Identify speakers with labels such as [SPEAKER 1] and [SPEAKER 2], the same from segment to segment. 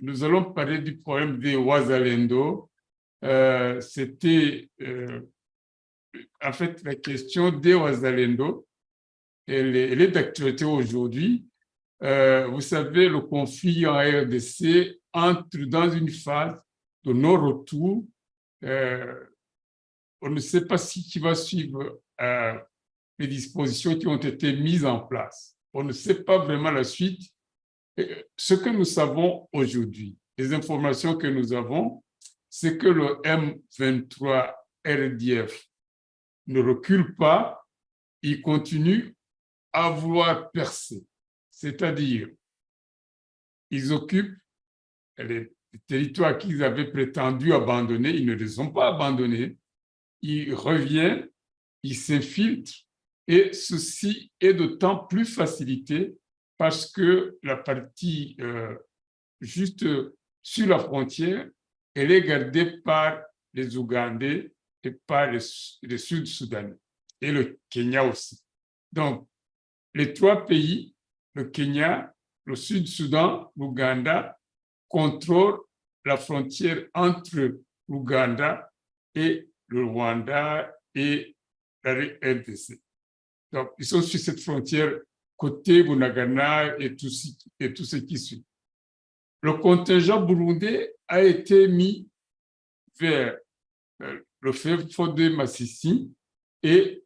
[SPEAKER 1] nous allons parler du problème des Wazalendo. C'était en fait la question des Wazalendo. Elle est d'actualité aujourd'hui. Vous savez, le conflit en RDC entre dans une phase de non-retour. On ne sait pas qui va suivre les dispositions qui ont été mises en place. On ne sait pas vraiment la suite. Ce que nous savons aujourd'hui, les informations que nous avons, c'est que le M23 RDF ne recule pas, il continue à vouloir percer. C'est-à-dire, ils occupent les territoires qu'ils avaient prétendu abandonner, ils ne les ont pas abandonnés, ils reviennent, ils s'infiltrent, et ceci est d'autant plus facilité parce que la partie juste sur la frontière, elle est gardée par les Ougandais et par les Sud-Soudanais, et le Kenya aussi. Donc, les trois pays, le Kenya, le Sud-Soudan, l'Ouganda, contrôlent la frontière entre l'Ouganda et le Rwanda et la RDC. Donc, ils sont sur cette frontière côté Bunagana et tout ce qui suit. Le contingent burundais a été mis vers le fort de Massissi et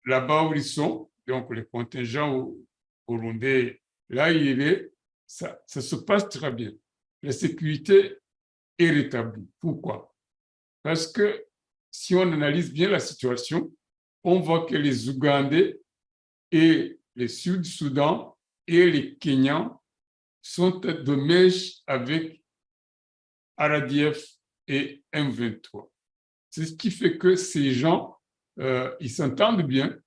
[SPEAKER 1] là-bas où ils sont, donc les contingents burundais, là il est, ça se passe très bien. La sécurité est rétablie. Pourquoi? Parce que si on analyse bien la situation, on voit que les Ougandais et les Sud-Soudan et les Kenyans sont de mèche avec RDF et M23. C'est ce qui fait que ces gens, ils s'entendent bien.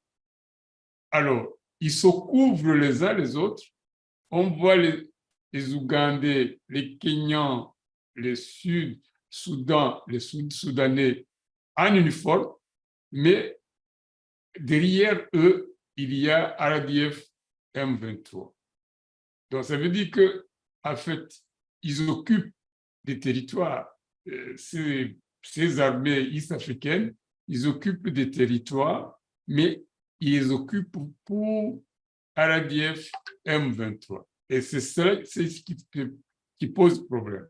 [SPEAKER 1] Alors, ils se couvrent les uns les autres. On voit les Ougandais, les Kenyans, les Sud-Soudanais en uniforme, mais derrière eux, il y a RDF M23. Donc, ça veut dire que, en fait, ils occupent des territoires. Ces armées est-africaines, ils occupent des territoires, mais ils les occupent pour RDF M23. Et c'est ce qui pose problème.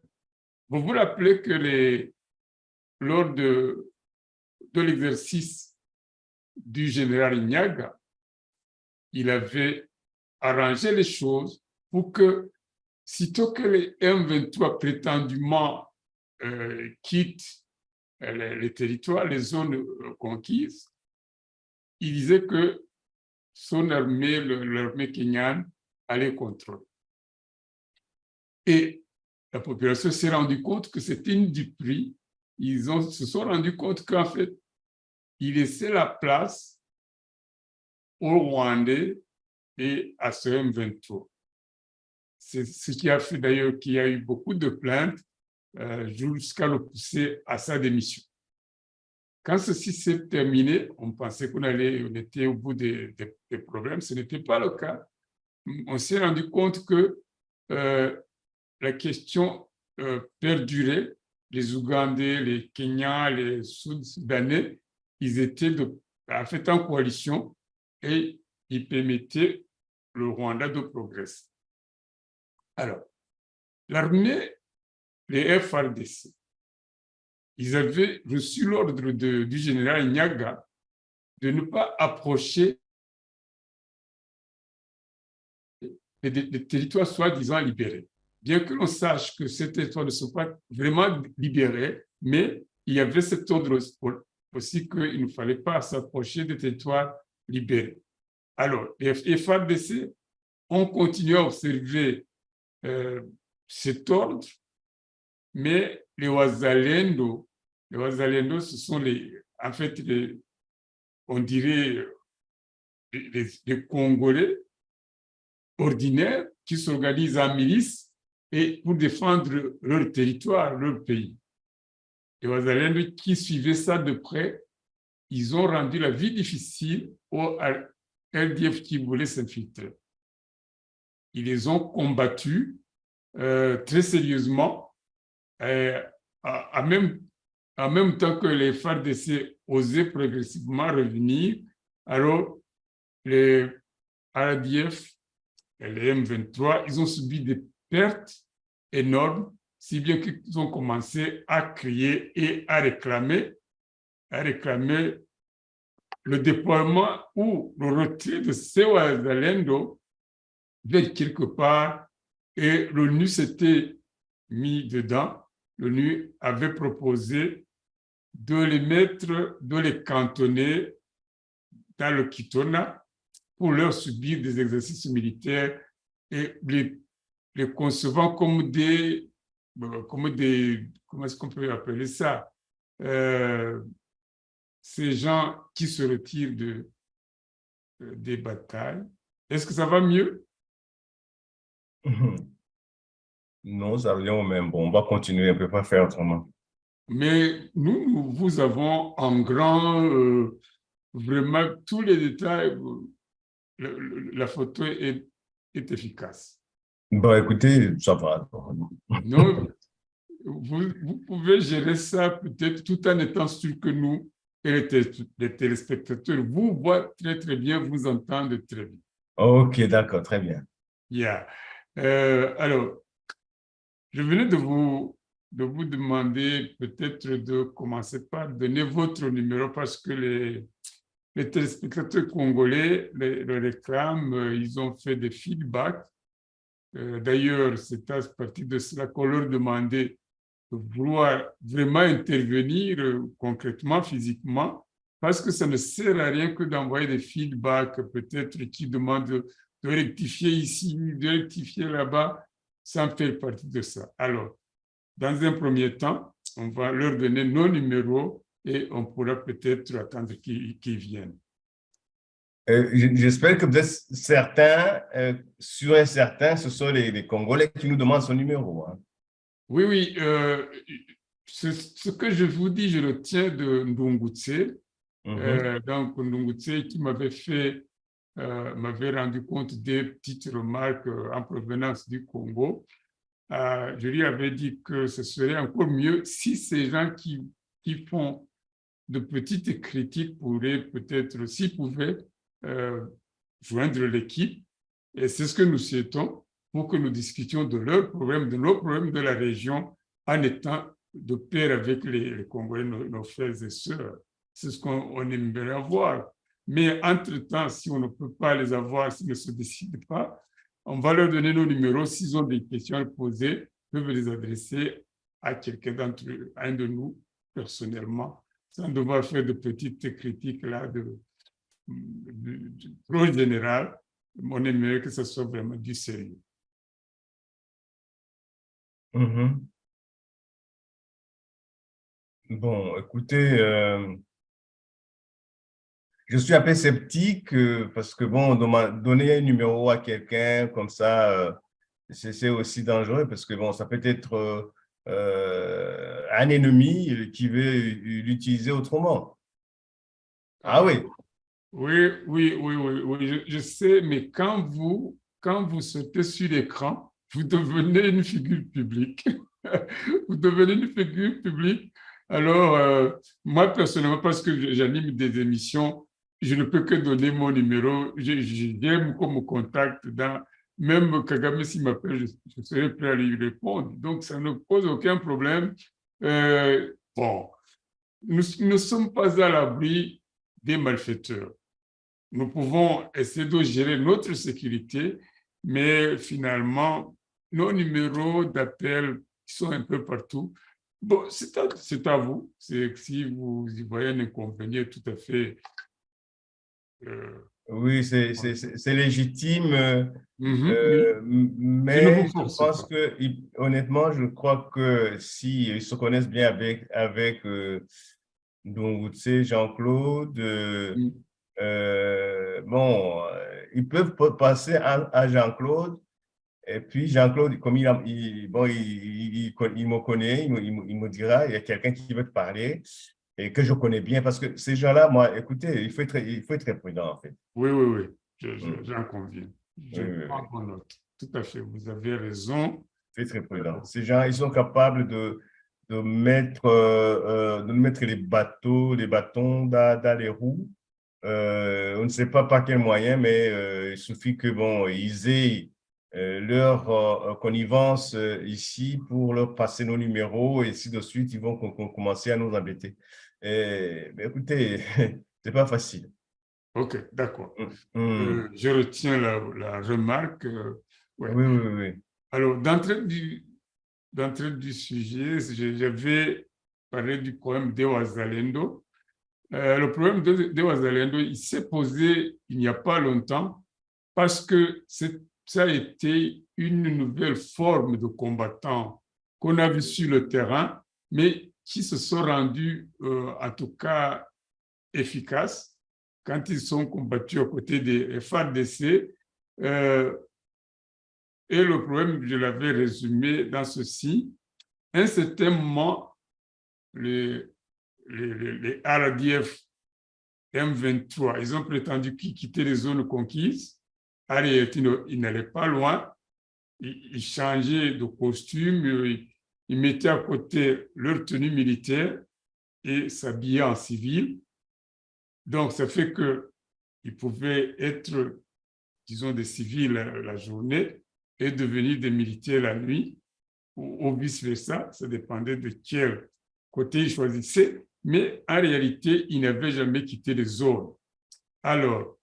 [SPEAKER 1] Vous vous rappelez que lors de l'exercice du général Nyaga, il avait arrangé les choses pour que, sitôt que les M23 prétendument quittent les territoires, les zones conquises, il disait que son armée, l'armée kenyane, allait contrôler. Et la population s'est rendue compte que c'était une duperie. Ils se sont rendus compte qu'en fait, ils laissaient la place aux Rwandais et à ce M23. C'est ce qui a fait d'ailleurs qu'il y a eu beaucoup de plaintes jusqu'à le pousser à sa démission. Quand ceci s'est terminé, on pensait qu'on était au bout des problèmes. Ce n'était pas le cas. On s'est rendu compte que la question perdurait. Les Ougandais, les Kenyans, les Sud-Soudanais, ils étaient en fait en coalition et ils permettaient le Rwanda de progresser. Alors, l'armée, les FARDC, ils avaient reçu l'ordre du général Nyaga de ne pas approcher les territoires soi-disant libérés. Bien que l'on sache que ces territoires ne sont pas vraiment libérés, mais il y avait cet ordre aussi qu'il ne fallait pas s'approcher des territoires libérés. Alors, les FARDC ont continué à observer cet ordre, mais les Wazalendo, ce sont en fait, on dirait, les Congolais ordinaires qui s'organisent en milice et pour défendre leur territoire, leur pays. Les Wazalendo qui suivaient ça de près, ils ont rendu la vie difficile aux RDF qui voulaient s'infiltrer. Ils les ont combattus très sérieusement, euh, même, en même temps que les FARDC osaient progressivement revenir, alors les RDF et les M23, ils ont subi des pertes énormes, si bien qu'ils ont commencé à crier et à réclamer le déploiement ou le retrait de Sewa Zalendo vers quelque part, et l'ONU s'était mis dedans. L'ONU avait proposé de les mettre, de les cantonner dans le Kitona pour leur subir des exercices militaires et les concevant comment est-ce qu'on peut appeler ça? Euh, Ces gens qui se retirent des batailles. Est-ce que ça va mieux?
[SPEAKER 2] Non, ça revient au même. Bon, on va continuer, on ne peut pas faire autrement.
[SPEAKER 1] Mais nous vous avons en grand, vraiment tous les détails. La photo est efficace.
[SPEAKER 2] Bon, écoutez, ça va.
[SPEAKER 1] Donc, vous pouvez gérer ça peut-être tout en étant sûr que nous et les téléspectateurs vous voient très, très bien, vous entendent très bien.
[SPEAKER 2] Ok, d'accord, très bien.
[SPEAKER 1] Yeah. Alors, je venais de vous demander peut-être de commencer par donner votre numéro parce que les téléspectateurs congolais le réclament, ils ont fait des feedbacks. D'ailleurs, c'est à partir de cela qu'on leur demandait de vouloir vraiment intervenir concrètement, physiquement, parce que ça ne sert à rien que d'envoyer des feedbacks peut-être qui demandent de rectifier ici, de rectifier là-bas, sans faire partie de ça. Alors, dans un premier temps, on va leur donner nos numéros et on pourra peut-être attendre qu'ils viennent.
[SPEAKER 2] J'espère que vous êtes certains, sûr et certain, ce sont les Congolais qui nous demandent son numéro. Hein.
[SPEAKER 1] Oui, oui. Ce que je vous dis, je le tiens de Ndungutse. Donc, Ndungutse qui m'avait rendu compte des petites remarques en provenance du Congo. Je lui avais dit que ce serait encore mieux si ces gens qui font de petites critiques pourraient peut-être, s'ils pouvaient, euh, joindre l'équipe. Et c'est ce que nous souhaitons pour que nous discutions de leurs problèmes, de nos problèmes de la région, en étant de pair avec les Congolais, nos frères et sœurs. C'est ce qu'on aimerait avoir. Mais entre-temps, si on ne peut pas les avoir, s'ils ne se décident pas, on va leur donner nos numéros. S'ils ont des questions à poser, ils peuvent les adresser à quelqu'un d'entre eux, à un de nous, personnellement, sans devoir faire de petites critiques là trop générales. On aimerait que ce soit vraiment du sérieux.
[SPEAKER 2] Bon, écoutez, je suis un peu sceptique parce que, bon, donner un numéro à quelqu'un comme ça, c'est aussi dangereux parce que, bon, ça peut être un ennemi qui veut l'utiliser autrement. Ah oui.
[SPEAKER 1] Oui, oui, oui, oui, oui, je sais, mais quand vous sautez sur l'écran, vous devenez une figure publique. Vous devenez une figure publique. Alors, moi, personnellement, parce que j'anime des émissions, je ne peux que donner mon numéro. J'aime qu'on me contacte même Kagame s'il m'appelle, je serai prêt à lui répondre. Donc, ça ne pose aucun problème. Bon, nous ne sommes pas à l'abri des malfaiteurs. Nous pouvons essayer de gérer notre sécurité, mais finalement, nos numéros d'appel sont un peu partout. Bon, c'est à vous. Si vous y voyez un inconvénient tout à fait.
[SPEAKER 2] Oui, c'est légitime,
[SPEAKER 1] Oui, je ne vous
[SPEAKER 2] mais je
[SPEAKER 1] force
[SPEAKER 2] pense
[SPEAKER 1] pas.
[SPEAKER 2] que, honnêtement, je crois que si ils se connaissent bien avec donc, tu sais, Jean-Claude,
[SPEAKER 1] Mm.
[SPEAKER 2] bon, ils peuvent passer à Jean-Claude, et puis Jean-Claude, comme bon, il me connaît, il me dira, il y a quelqu'un qui veut te parler et que je connais bien, parce que ces gens-là, moi, écoutez, il faut être très prudent, en fait.
[SPEAKER 1] Oui, oui, oui,
[SPEAKER 2] Mm.
[SPEAKER 1] j'en conviens. Je
[SPEAKER 2] Oui, oui,
[SPEAKER 1] prends
[SPEAKER 2] oui.
[SPEAKER 1] en note. Tout à fait, vous avez raison.
[SPEAKER 2] Très, très prudent. Ces gens, ils sont capables de mettre les bâtons dans les roues. On ne sait pas par quel moyen, mais il suffit que, bon, ils aient leur connivence ici pour leur passer nos numéros et ainsi de suite, ils vont commencer à nous embêter. Mais écoutez, c'est pas facile.
[SPEAKER 1] OK, d'accord.
[SPEAKER 2] Mm.
[SPEAKER 1] Je retiens la remarque. Ouais.
[SPEAKER 2] Oui, oui, oui, oui.
[SPEAKER 1] Alors, d'entrée du sujet, j'avais parlé du problème d'Ewa Zalendo. Le problème d'Ewa Zalendo, il s'est posé il n'y a pas longtemps parce que ça a été une nouvelle forme de combattants qu'on a vu sur le terrain, mais qui se sont rendus, en tout cas, efficaces quand ils sont combattus aux côtés des FARDC. Et le problème, je l'avais résumé dans ceci. À un certain moment, les RDF M23, ils ont prétendu qu'ils quittaient les zones conquises. En réalité, ils n'allaient pas loin. Ils changeaient de costume, ils mettaient à côté leur tenue militaire et s'habillaient en civil. Donc, ça fait qu'ils pouvaient être, disons, des civils la journée et devenir des militaires la nuit, ou vice-versa. Ça dépendait de quel côté ils choisissaient. Mais en réalité, ils n'avaient jamais quitté les zones. Alors,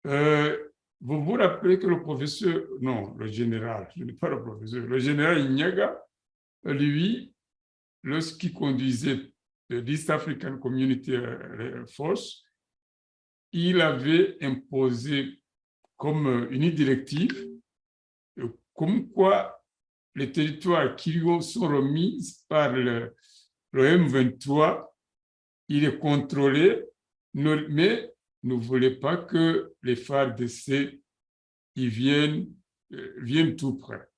[SPEAKER 1] vous vous rappelez que le professeur, non, le général, je n'ai pas le professeur, le général Inyaga, lui, lorsqu'il conduisait l'East African Community Force, il avait imposé comme une directive, comme quoi les territoires qui lui sont remis par le M23, il est contrôlé, mais ne voulait pas que les FARDC ils viennent tout près.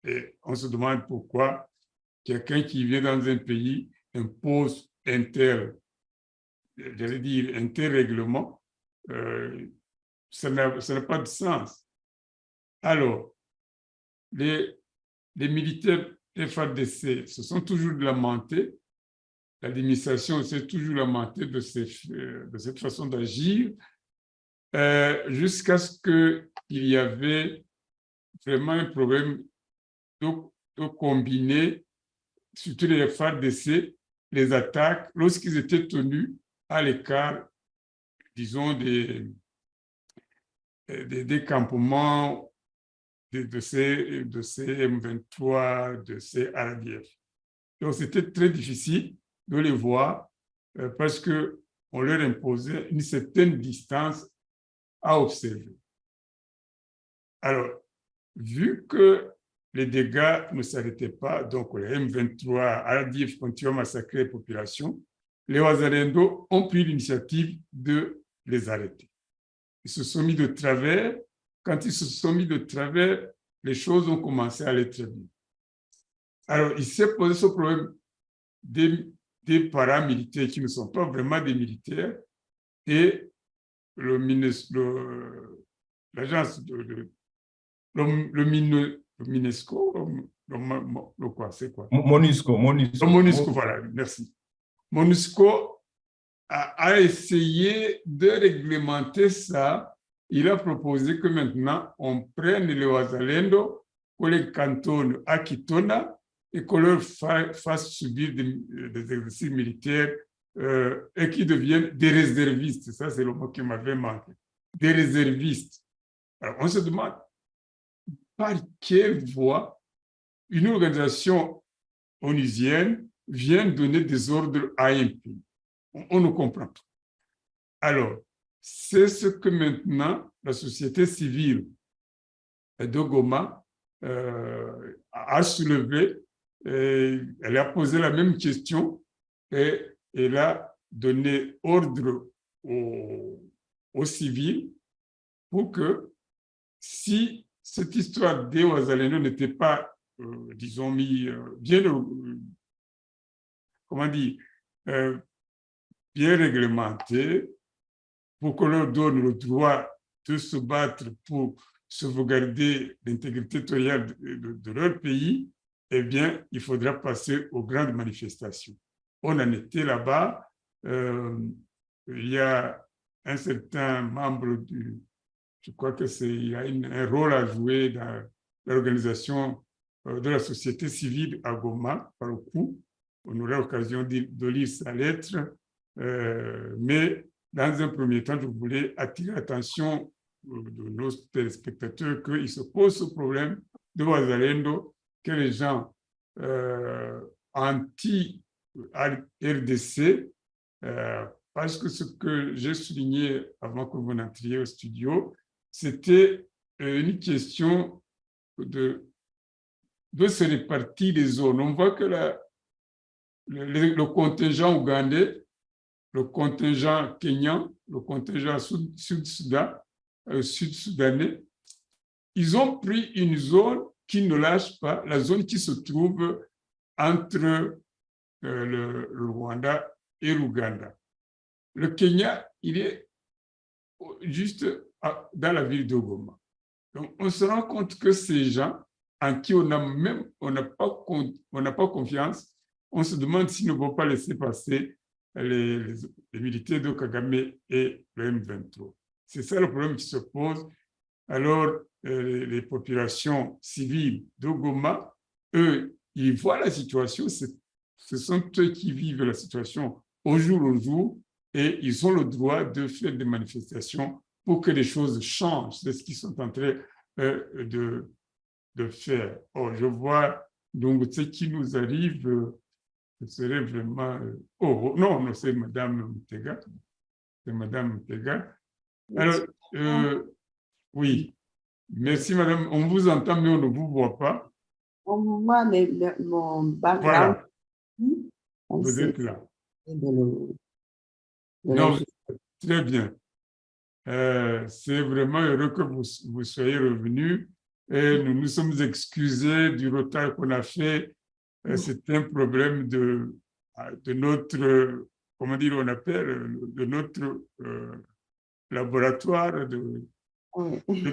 [SPEAKER 1] Et on se demande pourquoi quelqu'un qui vient dans un pays impose j'allais dire, un tel règlement. Ça n'a pas de sens. Alors, les militaires FARDC se sont toujours lamentés, l'administration s'est toujours lamentée de cette façon d'agir, jusqu'à ce qu'il y avait vraiment un problème de combiner, surtout les FARDC, les attaques lorsqu'ils étaient tenus à l'écart, disons, des campements de ces M23, de ces RDF. Donc, c'était très difficile de les voir parce qu'on leur imposait une certaine distance à observer. Alors, vu que les dégâts ne s'arrêtaient pas, donc les M23, RDF continuent à massacrer les populations, les Wazalendo ont pris l'initiative de les arrêter. Ils se sont mis de travers. Quand ils se sont mis de travers, les choses ont commencé à aller très bien. Alors, il s'est posé ce problème des paramilitaires qui ne sont pas vraiment des militaires et l'agence le MINESCO, quoi, c'est quoi?
[SPEAKER 2] MONUSCO.
[SPEAKER 1] Le MONUSCO, voilà, merci. MONUSCO a essayé de réglementer ça. Il a proposé que maintenant, on prenne les Wazalendo, qu'on les cantonne à Kitona et qu'on leur fasse subir des exercices militaires et qui deviennent des réservistes. Ça, c'est le mot qui m'avait manqué. Des réservistes. Alors, on se demande par quelle voie une organisation onusienne vient donner des ordres à un pays. On ne comprend pas. Alors, c'est ce que maintenant la société civile de Goma a soulevé. Elle a posé la même question et elle a donné ordre aux civils pour que si cette histoire des Wazalendo n'était pas, disons, bien, comment dire, bien réglementée, pour qu'on leur donne le droit de se battre pour sauvegarder l'intégrité territoriale de leur pays, eh bien, il faudra passer aux grandes manifestations. On en était là-bas. Il y a un certain membre je crois que il a un rôle à jouer dans l'organisation de la société civile à Goma, par le coup. On aura l'occasion de lire sa lettre, mais dans un premier temps, je voulais attirer l'attention de nos téléspectateurs qu'il se pose ce problème de Wazalendo, que les gens anti-RDC, parce que ce que j'ai souligné avant que vous n'entriez au studio, c'était une question de se répartir les zones. On voit que le contingent ougandais, le contingent kenyan, le contingent sud-soudanais, ils ont pris une zone qui ne lâche pas, la zone qui se trouve entre le Rwanda et l'Ouganda. Le Kenya, il est juste dans la ville de Goma. Donc, on se rend compte que ces gens en qui on n'a pas confiance, on se demande s'ils ne vont pas laisser passer les militaires de Kagame et le M23. C'est ça le problème qui se pose. Alors, les populations civiles de Goma, eux, ils voient la situation, ce sont eux qui vivent la situation au jour, et ils ont le droit de faire des manifestations pour que les choses changent. C'est ce qu'ils sont en train de faire. Oh, je vois donc ce qui nous arrive, ce serait vraiment... oh, non, c'est Madame Mutega. C'est Madame Mutega. Alors, oui, merci Madame. On vous entend, mais on ne vous voit pas.
[SPEAKER 3] On voit mon background.
[SPEAKER 1] Voilà, vous êtes là.
[SPEAKER 3] Non,
[SPEAKER 1] très bien. C'est vraiment heureux que vous soyez revenus et nous nous sommes excusés du retard qu'on a fait. C'était un problème de notre, comment dire, on appelle, de notre laboratoire de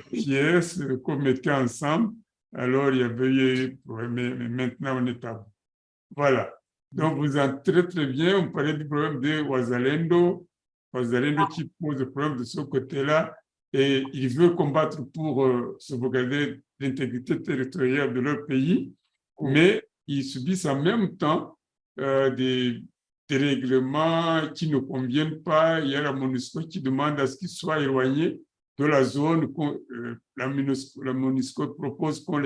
[SPEAKER 1] pièces qu'on mettait ensemble. Alors, il y avait eu, mais maintenant, on est à bout. Voilà. Donc, vous entrez très bien. On parlait du problème de Wazalendo qui pose le problème de ce côté-là et il veut combattre pour sauvegarder l'intégrité territoriale de leur pays, mais ils subissent en même temps des règlements qui ne conviennent pas. Il y a la MONUSCO qui demande à ce qu'ils soient éloignés de la zone. La MONUSCO propose qu'on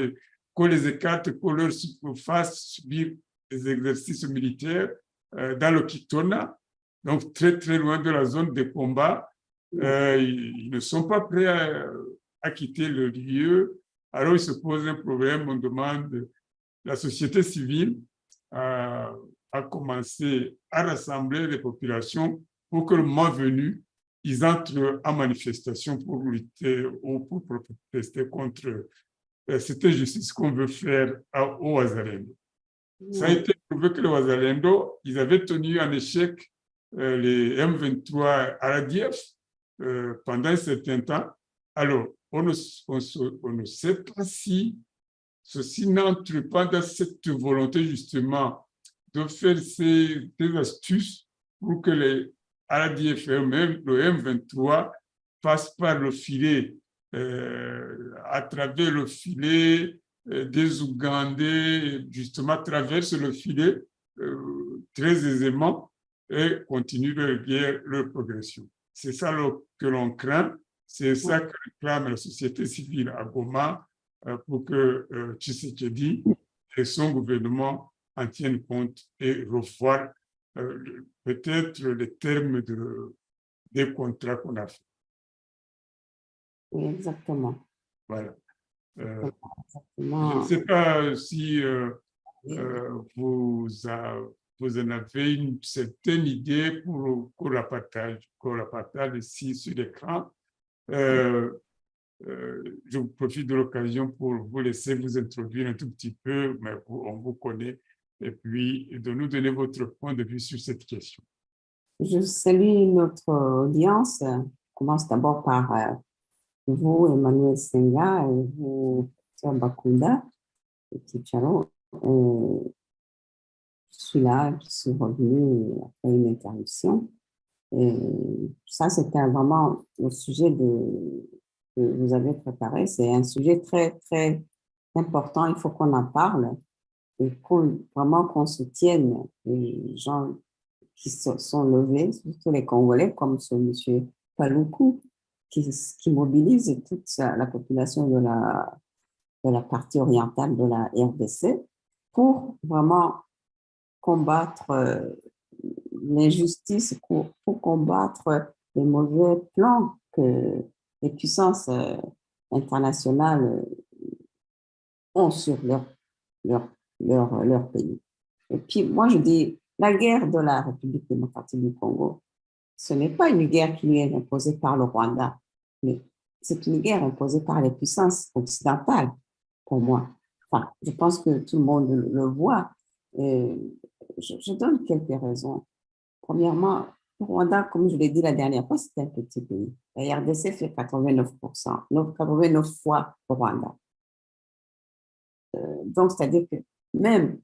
[SPEAKER 1] les écarte, qu'on leur fasse subir des exercices militaires dans le Kitona, donc très très loin de la zone de combat. Ils ne sont pas prêts à quitter le lieu. Alors il se pose un problème, on demande, la société civile a commencé à rassembler les populations pour que le moment venu, ils entrent en manifestation pour lutter ou pour protester contre cette injustice qu'on veut faire au Wazalendo. Ça a été prouvé que les Wazalendo, ils avaient tenu en échec les M23 à l'ADF pendant un certain temps. Alors, on ne sait pas si ceci n'entre pas dans cette volonté justement de faire des astuces pour que les ADF et même le M23 passent par le filet, à travers le filet des Ougandais, justement traversent le filet très aisément et continuent leur guerre, leur progression. C'est ça que l'on craint, c'est ça que réclame la société civile à Goma pour que Tshisekedi et son gouvernement en tiennent compte et revoient peut-être les termes des contrats qu'on a fait.
[SPEAKER 3] Oui, exactement.
[SPEAKER 1] Voilà.
[SPEAKER 3] Exactement.
[SPEAKER 1] Je ne sais pas si vous en avez une certaine idée pour la partage ici sur l'écran. Je vous profite de l'occasion pour vous laisser vous introduire un tout petit peu, mais on vous connaît, et puis de nous donner votre point de vue sur cette question.
[SPEAKER 3] Je salue notre audience. Je commence d'abord par vous, Emmanuel Senga, et vous, Pierre Bakunda, et Kicharo, je suis là, je suis revenue après une interruption. Et ça, c'était vraiment le sujet que vous avez préparé. C'est un sujet très, très important. Il faut qu'on en parle et vraiment qu'on soutienne les gens qui se sont levés, surtout les Congolais, comme ce monsieur Paloukou, qui mobilise toute la population de la partie orientale de la RDC pour vraiment combattre l'injustice, pour combattre les mauvais plans que les puissances internationales ont sur leur, leur pays. Et puis, moi, je dis, la guerre de la République démocratique du Congo, ce n'est pas une guerre qui lui est imposée par le Rwanda, mais c'est une guerre imposée par les puissances occidentales, pour moi. Enfin, je pense que tout le monde le voit. Et je donne quelques raisons. Premièrement, le Rwanda, comme je l'ai dit la dernière fois, c'est un petit pays. La RDC fait 89%, 89 fois le Rwanda. Donc, c'est-à-dire que même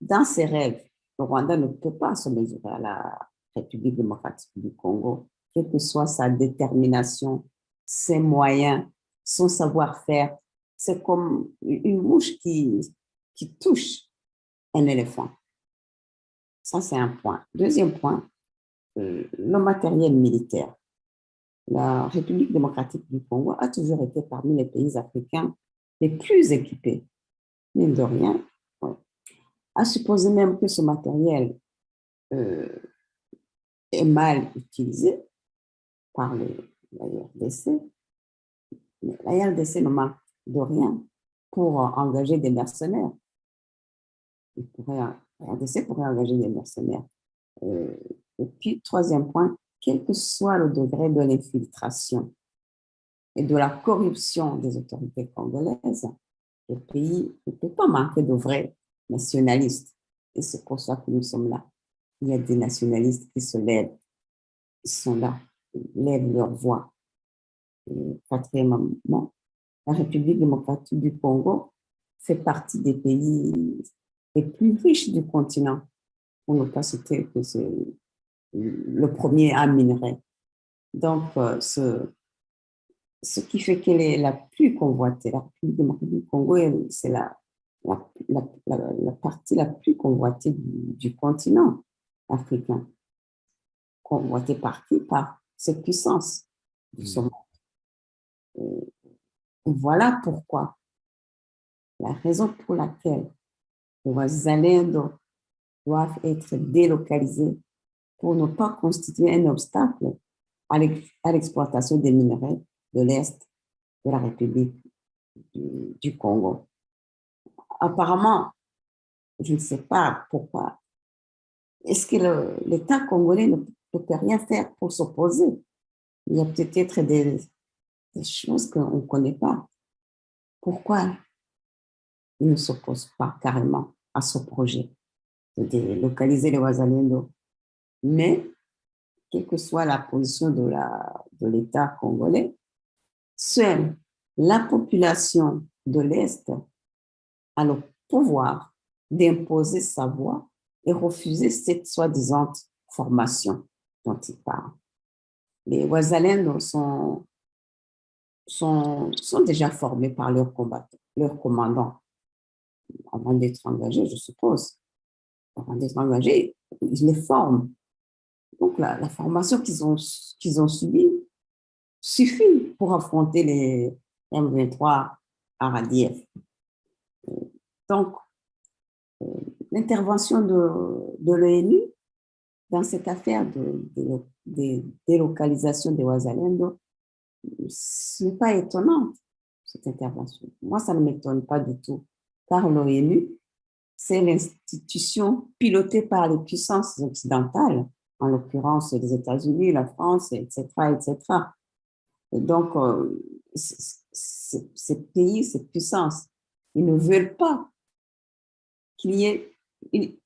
[SPEAKER 3] dans ses rêves, le Rwanda ne peut pas se mesurer à la République démocratique du Congo, quelle que soit sa détermination, ses moyens, son savoir-faire. C'est comme une mouche qui touche un éléphant. Ça, c'est un point. Deuxième point, le matériel militaire. La République démocratique du Congo a toujours été parmi les pays africains les plus équipés. Mine de rien, à supposer même que ce matériel est mal utilisé par la RDC, la RDC ne manque de rien pour engager des mercenaires. La RDC pourrait engager des mercenaires. Et puis, troisième point, quel que soit le degré de l'infiltration et de la corruption des autorités congolaises, le pays ne peut pas manquer de vrais nationalistes. Et c'est pour ça que nous sommes là. Il y a des nationalistes qui se lèvent, ils sont là, ils lèvent leur voix. Et quatrièmement, la République démocratique du Congo fait partie des pays les plus riches du continent. On ne peut pas citer que c'est le premier en minerai. Donc, ce qui fait qu'elle est la plus convoitée. La République démocratique du Congo, c'est la partie la plus convoitée du continent africain. Convoitée par qui? Par cette puissance de ce monde. Voilà pourquoi, la raison pour laquelle les Wazalendo doivent être délocalisés pour ne pas constituer un obstacle à l'exploitation des minerais de l'Est de la République du Congo. Apparemment, je ne sais pas pourquoi, est-ce que l'État congolais ne peut rien faire pour s'opposer? Il y a peut-être des choses qu'on ne connaît pas. Pourquoi il ne s'oppose pas carrément à ce projet de délocaliser les Wazalendo? Mais, quelle que soit la position de l'État congolais, seule la population de l'Est a le pouvoir d'imposer sa voix et refuser cette soi-disant formation dont il parle. Les Wazalendo sont déjà formés par leurs combattants, leurs commandants, avant d'être engagés, je suppose. Avant d'être engagés, ils les forment. Donc, la formation qu'ils ont subie suffit pour affronter les M23 RDF. Donc, l'intervention de l'ONU dans cette affaire de délocalisation des Wazalendo, ce n'est pas étonnant, cette intervention. Moi, ça ne m'étonne pas du tout, car l'ONU, c'est l'institution pilotée par les puissances occidentales, en l'occurrence les États-Unis, la France, etc., etc. Et donc, ces pays, ces puissances, ils ne veulent pas qu'il y ait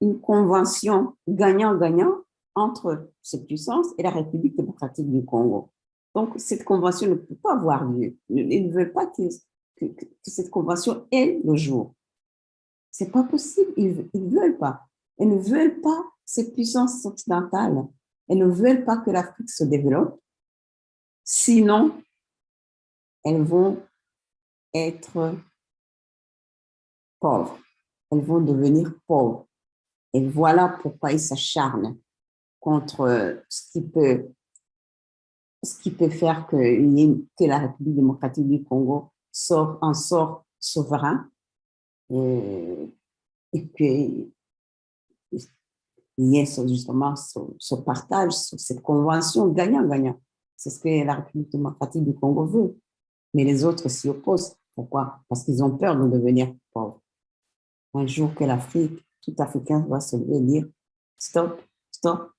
[SPEAKER 3] une convention gagnant-gagnant entre ces puissances et la République démocratique du Congo. Donc, cette convention ne peut pas avoir lieu. Ils ne veulent pas que cette convention ait le jour. Ce n'est pas possible. Ils ne veulent pas. Elles ne veulent pas ces puissances occidentales. Elles ne veulent pas que l'Afrique se développe. Sinon, elles vont être pauvres. Elles vont devenir pauvres. Et voilà pourquoi ils s'acharnent contre ce qui peut faire que la République démocratique du Congo en sort souverain et qu'il y ait justement ce partage, cette convention gagnant-gagnant. C'est ce que la République démocratique du Congo veut. Mais les autres s'y opposent. Pourquoi? Parce qu'ils ont peur de devenir pauvres. Un jour que l'Afrique, tout Africain doit se lever et dire stop, stop,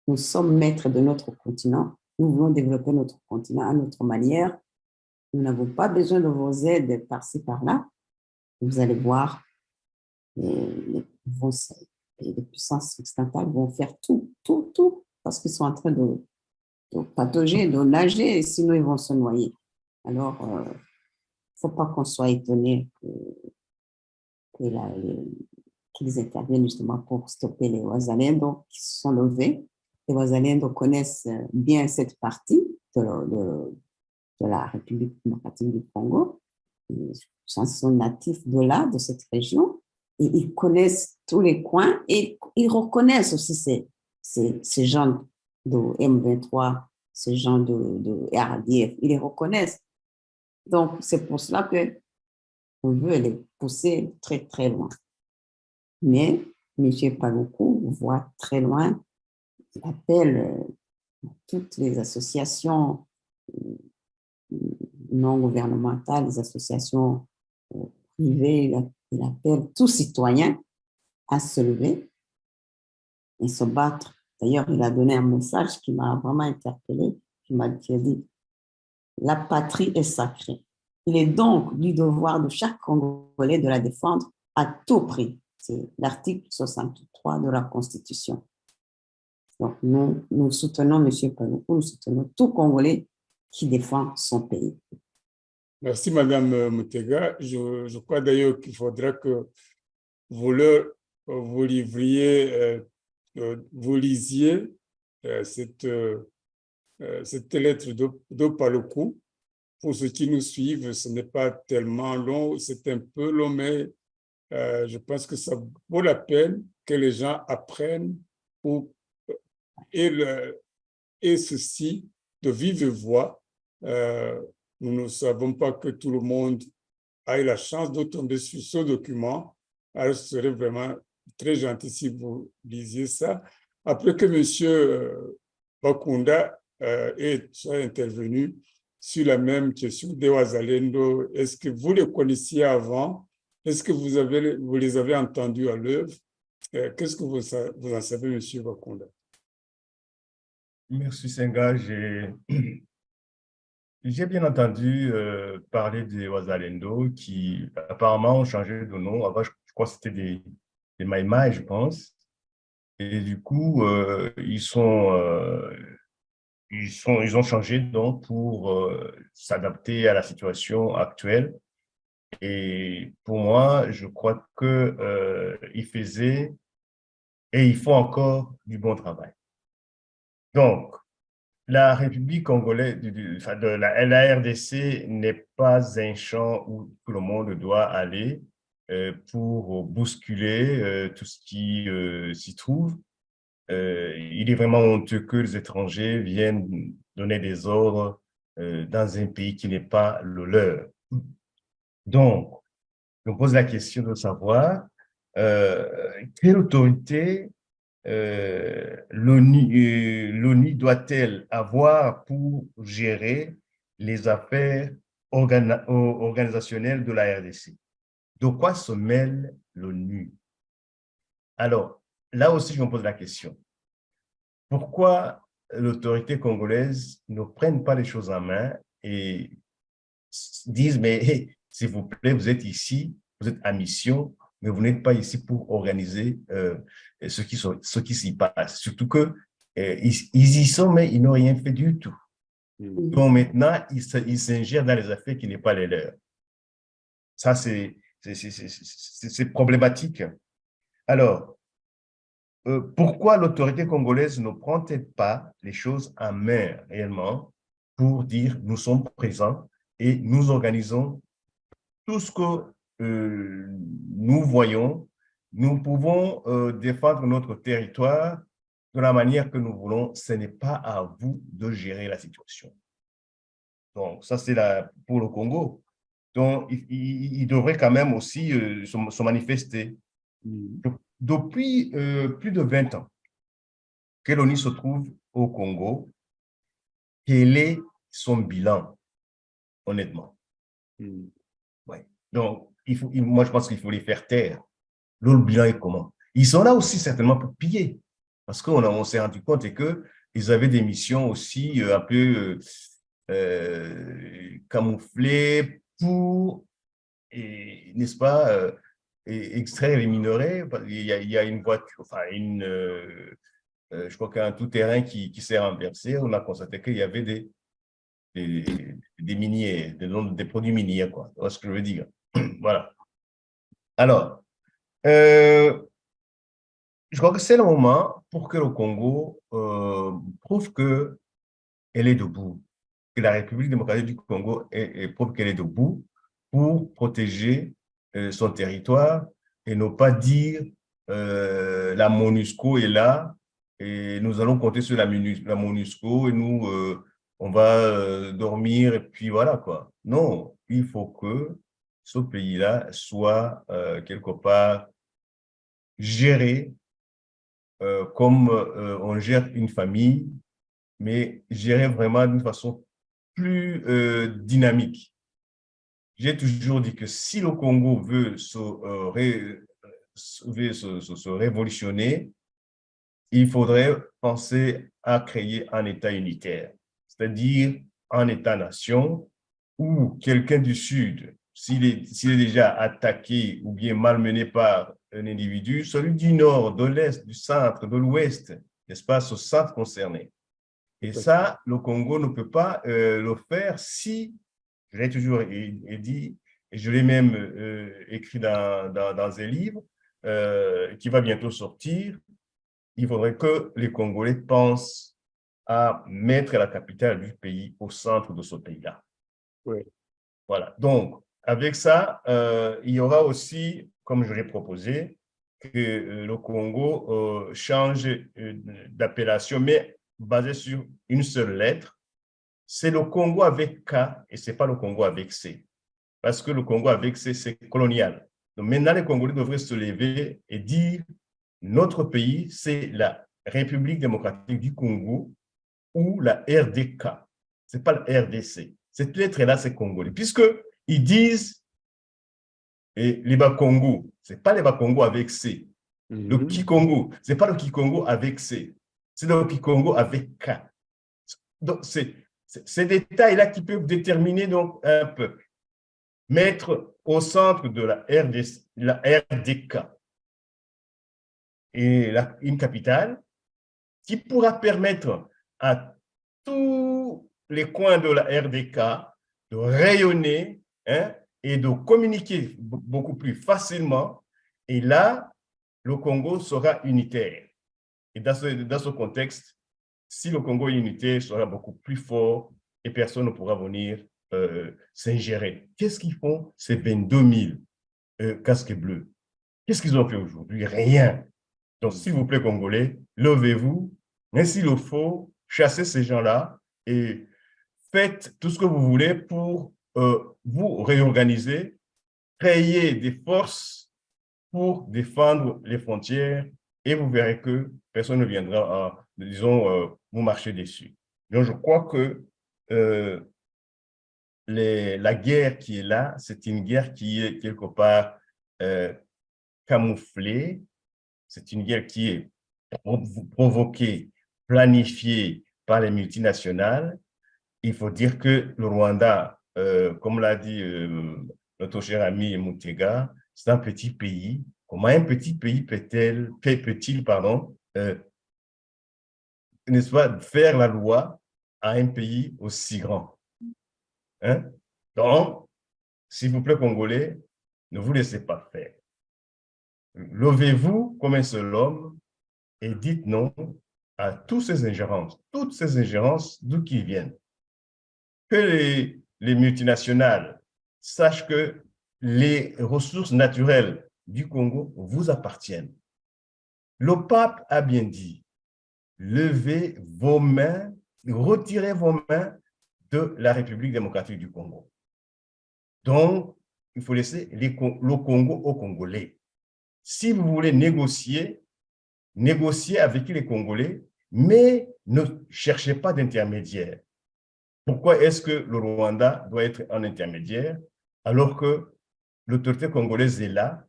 [SPEAKER 3] nous sommes maîtres de notre continent, nous voulons développer notre continent à notre manière, nous n'avons pas besoin de vos aides par-ci, par-là. Vous allez voir, les puissances occidentales vont faire tout, parce qu'ils sont en train de patauger, de nager, sinon ils vont se noyer. Alors, il ne faut pas qu'on soit étonné qu'ils interviennent justement pour stopper les Wazalendo qui se sont levés. Les Wazalendo connaissent bien cette partie de la République démocratique du Congo. Ils sont natifs de là, de cette région, et ils connaissent tous les coins et ils reconnaissent aussi ces gens de M23, ces gens de RDF, ils les reconnaissent. Donc, c'est pour cela qu'on veut les pousser très, très loin. Mais M. Paluku voit très loin, il appelle toutes les associations non gouvernementales, les associations privées, il appelle tout citoyen à se lever et se battre. D'ailleurs, il a donné un message qui m'a vraiment interpellée, qui m'a dit « La patrie est sacrée. Il est donc du devoir de chaque Congolais de la défendre à tout prix. » C'est l'article 63 de la Constitution. Donc, nous soutenons M. Paluku, nous soutenons tout Congolais qui défend son pays.
[SPEAKER 1] Merci, Madame Mutega. Je crois d'ailleurs qu'il faudra que vous lisiez cette lettre de Paluku. Pour ceux qui nous suivent, ce n'est pas tellement long, c'est un peu long, mais je pense que ça vaut la peine que les gens apprennent et ceci de vive voix. Nous ne savons pas que tout le monde ait la chance de tomber sur ce document. Alors, ce serait vraiment très gentil si vous lisiez ça. Après que M. Bakunda soit intervenu sur la même question des Wazalendo, est-ce que vous les connaissiez avant? Est-ce que vous les avez entendus à l'œuvre? Qu'est-ce que vous en savez, M. Bakunda?
[SPEAKER 2] Merci, Senga. J'ai bien entendu parler des Wazalendo qui apparemment ont changé de nom. Avant, je crois que c'était des Maïmaï, je pense. Et du coup, ils ont changé donc pour s'adapter à la situation actuelle. Et pour moi, je crois qu'ils faisaient et ils font encore du bon travail. Donc, la République congolaise, la RDC n'est pas un champ où tout le monde doit aller pour bousculer tout ce qui s'y trouve. Il est vraiment honteux que les étrangers viennent donner des ordres dans un pays qui n'est pas le leur. Donc, je me pose la question de savoir quelle autorité l'ONU doit-elle avoir pour gérer les affaires organisationnelles de la RDC? De quoi se mêle l'ONU? Alors, là aussi, je me pose la question. Pourquoi l'autorité congolaise ne prenne pas les choses en main et disent, mais s'il vous plaît, vous êtes ici, vous êtes à mission, mais vous n'êtes pas ici pour organiser ce qui s'y passe. Surtout qu'ils y sont, mais ils n'ont rien fait du tout. Donc maintenant, ils s'ingèrent dans les affaires qui n'est pas les leurs. Ça, c'est problématique. Alors, pourquoi l'autorité congolaise ne prend-elle pas les choses en main réellement pour dire nous sommes présents et nous organisons tout ce que nous voyons, nous pouvons défendre notre territoire de la manière que nous voulons. Ce n'est pas à vous de gérer la situation. Donc, ça, c'est pour le Congo. Donc, il devrait quand même aussi se manifester. Depuis plus de 20 ans que l'ONU se trouve au Congo, quel est son bilan, honnêtement? Ouais. Donc, moi, je pense qu'il faut les faire taire. Le bilan est comment? Ils sont là aussi certainement pour piller. Parce qu'on s'est rendu compte qu'ils avaient des missions aussi un peu camouflées pour, n'est-ce pas, extraire les minerais. Il y a une voiture, enfin, je crois qu'un tout-terrain qui s'est renversé. On a constaté qu'il y avait des miniers, des produits miniers, quoi. C'est ce que je veux dire. Voilà. Alors, je crois que c'est le moment pour que le Congo prouve qu'elle est debout, que la République démocratique du Congo prouve qu'elle est debout pour protéger son territoire et ne pas dire la MONUSCO est là et nous allons compter sur la MONUSCO et nous, on va dormir et puis voilà quoi. Non, il faut que ce pays-là soit quelque part géré comme on gère une famille, mais géré vraiment d'une façon plus dynamique. J'ai toujours dit que si le Congo veut se révolutionner, il faudrait penser à créer un État unitaire, c'est-à-dire un État-nation où quelqu'un du Sud, s'il est déjà attaqué ou bien malmené par un individu, celui du Nord, de l'Est, du Centre, de l'Ouest, n'est-ce pas, ce centre concerné. Et ça, le Congo ne peut pas le faire si, je l'ai toujours dit, et je l'ai même écrit dans un livre qui va bientôt sortir, il faudrait que les Congolais pensent à mettre la capitale du pays au centre de ce pays-là.
[SPEAKER 1] Oui.
[SPEAKER 2] Voilà. Donc, avec ça, il y aura aussi, comme je l'ai proposé, que le Congo change d'appellation, mais basé sur une seule lettre. C'est le Congo avec K et ce n'est pas le Congo avec C. Parce que le Congo avec C, c'est colonial. Donc maintenant, les Congolais devraient se lever et dire notre pays, c'est la République démocratique du Congo ou la RDK. Ce n'est pas la RDC. Cette lettre-là, c'est congolais. Puisqu'ils disent les Bakongo, ce n'est pas les Bakongo avec C. Le Kikongo, ce n'est pas le Kikongo avec C. C'est le Kikongo avec K. Donc, c'est ces détails-là qui peuvent déterminer donc un peuple. Mettre au centre de la RDK et une capitale qui pourra permettre à tous les coins de la RDK de rayonner et de communiquer beaucoup plus facilement. Et là, le Congo sera unitaire. Et dans ce contexte, si le Congo est unitaire, il sera beaucoup plus fort et personne ne pourra venir s'ingérer. Qu'est-ce qu'ils font, ces 22 000 casques bleus? Qu'est-ce qu'ils ont fait aujourd'hui? Rien. Donc, s'il vous plaît, Congolais, levez-vous, mais s'il le faut, chassez ces gens-là et faites tout ce que vous voulez pour vous réorganiser, créer des forces pour défendre les frontières et vous verrez que personne ne viendra, disons, vous marcher dessus. Donc, je crois que la guerre qui est là, c'est une guerre qui est quelque part camouflée. C'est une guerre qui est provoquée, planifiée par les multinationales. Il faut dire que le Rwanda, comme l'a dit notre cher ami Moutega, c'est un petit pays. Comment un petit pays peut-il, n'est-ce pas, faire la loi à un pays aussi grand. Hein? Donc, s'il vous plaît, Congolais, ne vous laissez pas faire. Levez-vous comme un seul homme et dites non à toutes ces ingérences d'où qu'ils viennent. Que les multinationales sachent que les ressources naturelles du Congo vous appartiennent. Le pape a bien dit, levez vos mains, retirez vos mains de la République démocratique du Congo. Donc, il faut laisser le Congo aux Congolais. Si vous voulez négocier avec les Congolais, mais ne cherchez pas d'intermédiaire. Pourquoi est-ce que le Rwanda doit être un intermédiaire alors que l'autorité congolaise est là?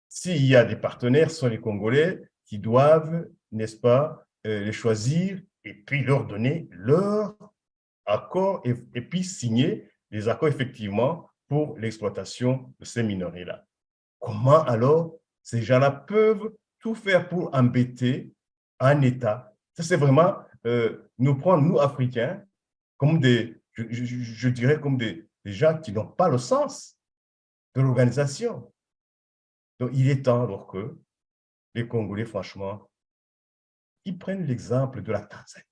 [SPEAKER 2] S'il y a des partenaires, ce sont les Congolais qui doivent, n'est-ce pas, les choisir et puis leur donner leur accord et puis signer les accords effectivement pour l'exploitation de ces minerais-là. Comment alors ces gens-là peuvent tout faire pour embêter un État? Ça, c'est vraiment nous prendre, nous, Africains, comme je dirais, comme des gens qui n'ont pas le sens de l'organisation. Donc, il est temps alors que les Congolais, franchement, ils prennent l'exemple de la Tanzanie.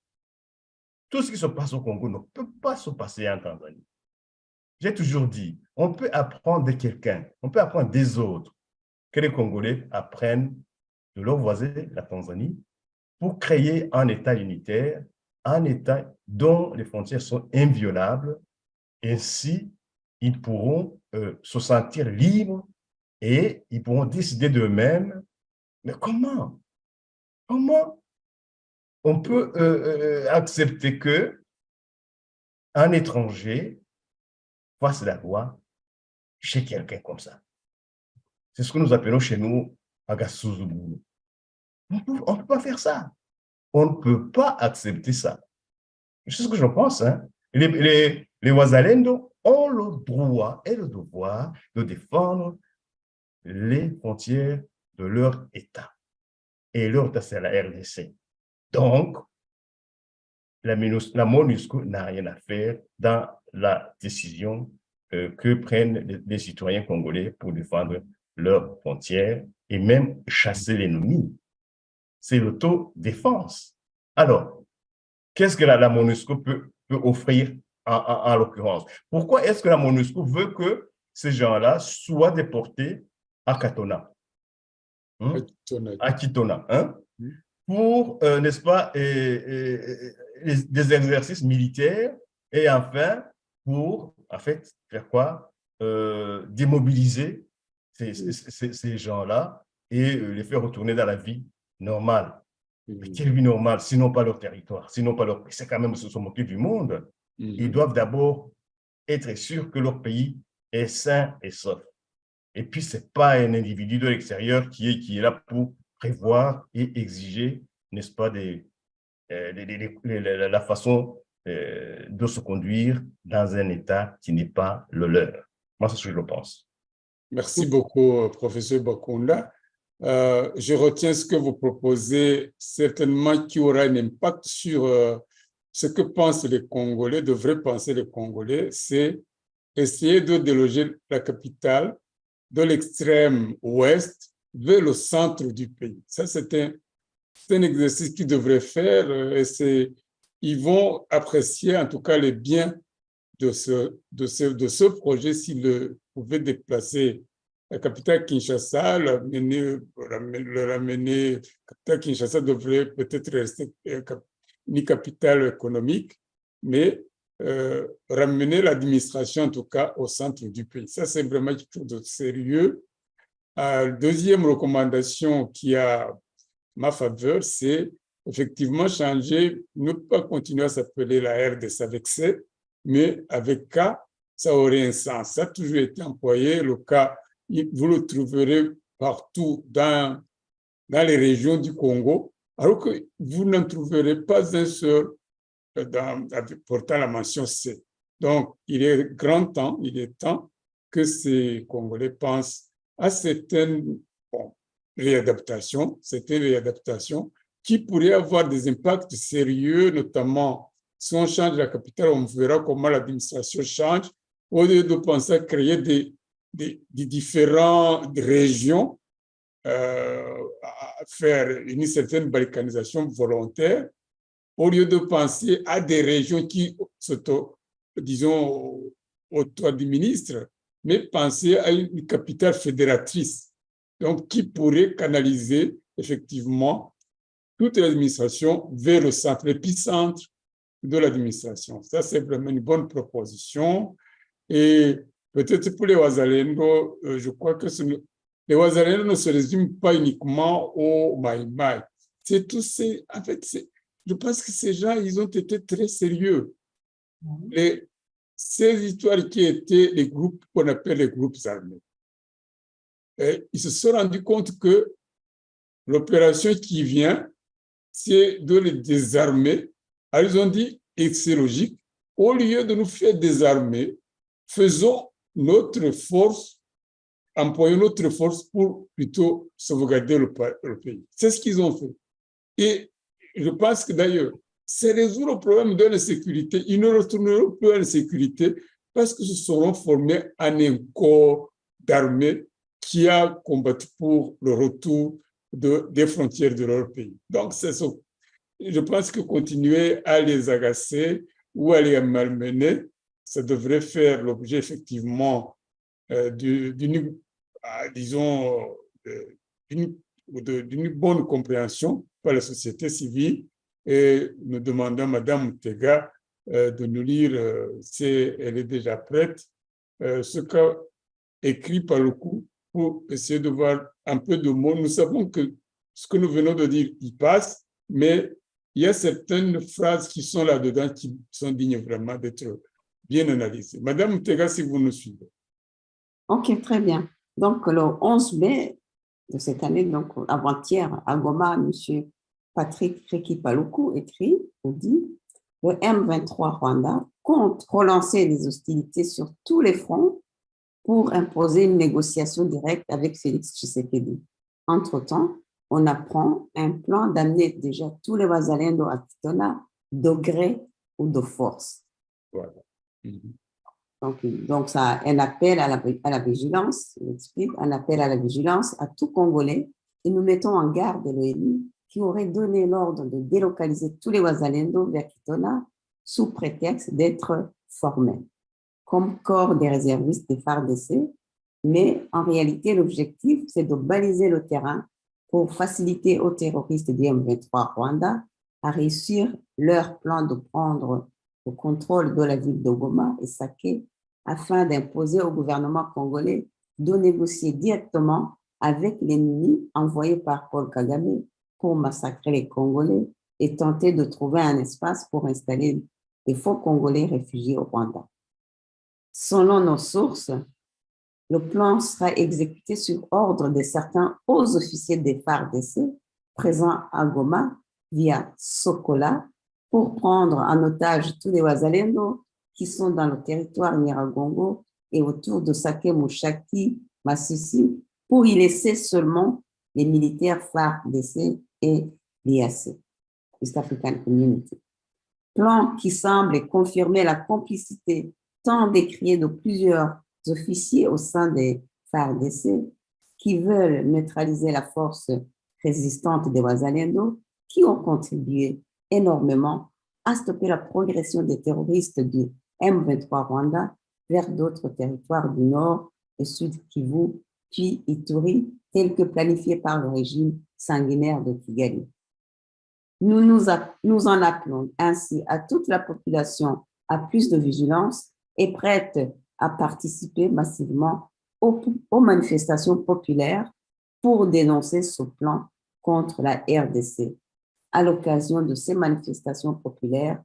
[SPEAKER 2] Tout ce qui se passe au Congo ne peut pas se passer en Tanzanie. J'ai toujours dit, on peut apprendre de quelqu'un, on peut apprendre des autres, que les Congolais apprennent de leur voisin, la Tanzanie, pour créer un État unitaire, un État dont les frontières sont inviolables. Ainsi, ils pourront se sentir libres et ils pourront décider d'eux-mêmes. Mais comment? Comment on peut accepter que un étranger fasse la loi chez quelqu'un comme ça? C'est ce que nous appelons chez nous Agasuzubou. On ne peut pas faire ça. On ne peut pas accepter ça. C'est ce que je pense. Hein. Les Wazalendo ont le droit et le devoir de défendre les frontières de leur État. Et leur État, c'est la RDC. Donc, la MONUSCO n'a rien à faire dans la décision que prennent les citoyens congolais pour défendre leurs frontières et même chasser l'ennemi. C'est l'autodéfense. Alors, qu'est-ce que la MONUSCO peut offrir en l'occurrence? Pourquoi est-ce que la MONUSCO veut que ces gens-là soient déportés à Katona, à Kitona, hein? Pour, n'est-ce pas, des exercices militaires et enfin, pour, en fait, faire quoi? Démobiliser ces gens-là et les faire retourner dans la vie normale. Mais quelle vie normale, sinon pas leur territoire, sinon pas leur pays. C'est quand même se moquer du monde. Ils doivent d'abord être sûrs que leur pays est sain et sauf. Et puis, ce n'est pas un individu de l'extérieur qui est là pour prévoir et exiger, n'est-ce pas, la façon de se conduire dans un État qui n'est pas le leur. Moi, c'est ce que je pense.
[SPEAKER 1] Merci beaucoup, professeur Bakunda. Je retiens ce que vous proposez, certainement qui aura un impact sur ce que pensent les Congolais, devraient penser les Congolais, c'est essayer de déloger la capitale de l'extrême ouest vers le centre du pays. Ça, c'est un exercice qu'ils devraient faire et ils vont apprécier en tout cas les biens de ce projet s'ils pouvaient déplacer la capitale Kinshasa, la capitale Kinshasa devrait peut-être rester une capitale économique, mais ramener l'administration en tout cas au centre du pays. Ça, c'est vraiment quelque chose de sérieux. Deuxième recommandation qui a ma faveur, c'est effectivement changer, ne pas continuer à s'appeler la RDC avec C, mais avec K, ça aurait un sens. Ça a toujours été employé, le K, vous le trouverez partout dans les régions du Congo, alors que vous n'en trouverez pas un seul portant la mention C. Donc, il est temps que ces Congolais pensent à certaines réadaptations qui pourraient avoir des impacts sérieux, notamment si on change la capitale, on verra comment l'administration change. Au lieu de penser à créer des différentes régions, à faire une certaine balkanisation volontaire, au lieu de penser à des régions qui disons, auto-administrent, mais penser à une capitale fédératrice, donc qui pourrait canaliser effectivement toute l'administration vers le centre, l'épicentre de l'administration. Ça, c'est vraiment une bonne proposition. Et peut-être pour les Wazalendo, je crois que les Wazalendo ne se résument pas uniquement au Maïmaï. C'est tous ces, en fait, je pense que ces gens, ils ont été très sérieux. Ces histoires qui étaient les groupes qu'on appelle les groupes armés. Et ils se sont rendus compte que l'opération qui vient, c'est de les désarmer. Alors, ils ont dit, et c'est logique, au lieu de nous faire désarmer, faisons notre force, employons notre force pour plutôt sauvegarder le pays. C'est ce qu'ils ont fait. Et je pense que d'ailleurs, c'est résoudre le problème de l'insécurité. Ils ne retourneront plus à l'insécurité parce que se seront formés en un corps d'armée qui a combattu pour le retour des frontières de leur pays. Donc, je pense que continuer à les agacer ou à les malmener, ça devrait faire l'objet effectivement d'une bonne compréhension par la société civile. Et nous demandons à Mme Tega de nous lire, si elle est déjà prête, ce qu'a écrit par le coup pour essayer de voir un peu de mots. Nous savons que ce que nous venons de dire, il passe, mais il y a certaines phrases qui sont là-dedans qui sont dignes vraiment d'être bien analysées. Madame Tega, si vous nous suivez.
[SPEAKER 3] Ok, très bien. Donc, le 11 mai de cette année, donc avant-hier, à Goma, M. Patrick Reki-Paluku écrit ou dit « Le M23 Rwanda compte relancer les hostilités sur tous les fronts pour imposer une négociation directe avec Félix Tshisekedi. Entre-temps, on apprend un plan d'amener déjà tous les Wazalendo à Kitona de gré ou de force. »
[SPEAKER 1] Voilà.
[SPEAKER 3] Donc, ça un appel à la vigilance, il explique, un appel à la vigilance à tout Congolais, et nous mettons en garde l'ONU qui aurait donné l'ordre de délocaliser tous les Wazalendo vers Kitona sous prétexte d'être formés comme corps des réservistes des FARDC, mais en réalité, l'objectif, c'est de baliser le terrain pour faciliter aux terroristes du M23 Rwanda à réussir leur plan de prendre le contrôle de la ville de Goma et Saké afin d'imposer au gouvernement congolais de négocier directement avec l'ennemi envoyé par Paul Kagame pour massacrer les Congolais et tenter de trouver un espace pour installer des faux Congolais réfugiés au Rwanda. Selon nos sources, le plan sera exécuté sur ordre de certains hauts officiers des FARDC présents à Goma via Sokola pour prendre en otage tous les Wazalendo qui sont dans le territoire Nyiragongo et autour de Saké Mouchaki, Massissi, pour y laisser seulement les militaires FARDC et l'IAC, East African Community. Plan qui semble confirmer la complicité tant décriée de plusieurs officiers au sein des FARDC qui veulent neutraliser la force résistante des Wazalendo qui ont contribué énormément à stopper la progression des terroristes du M23 Rwanda vers d'autres territoires du Nord et Sud Kivu, puis Ituri, tels que planifiés par le régime sanguinaire de Kigali. Nous en appelons ainsi à toute la population à plus de vigilance et prête à participer massivement aux manifestations populaires pour dénoncer ce plan contre la RDC. À l'occasion de ces manifestations populaires,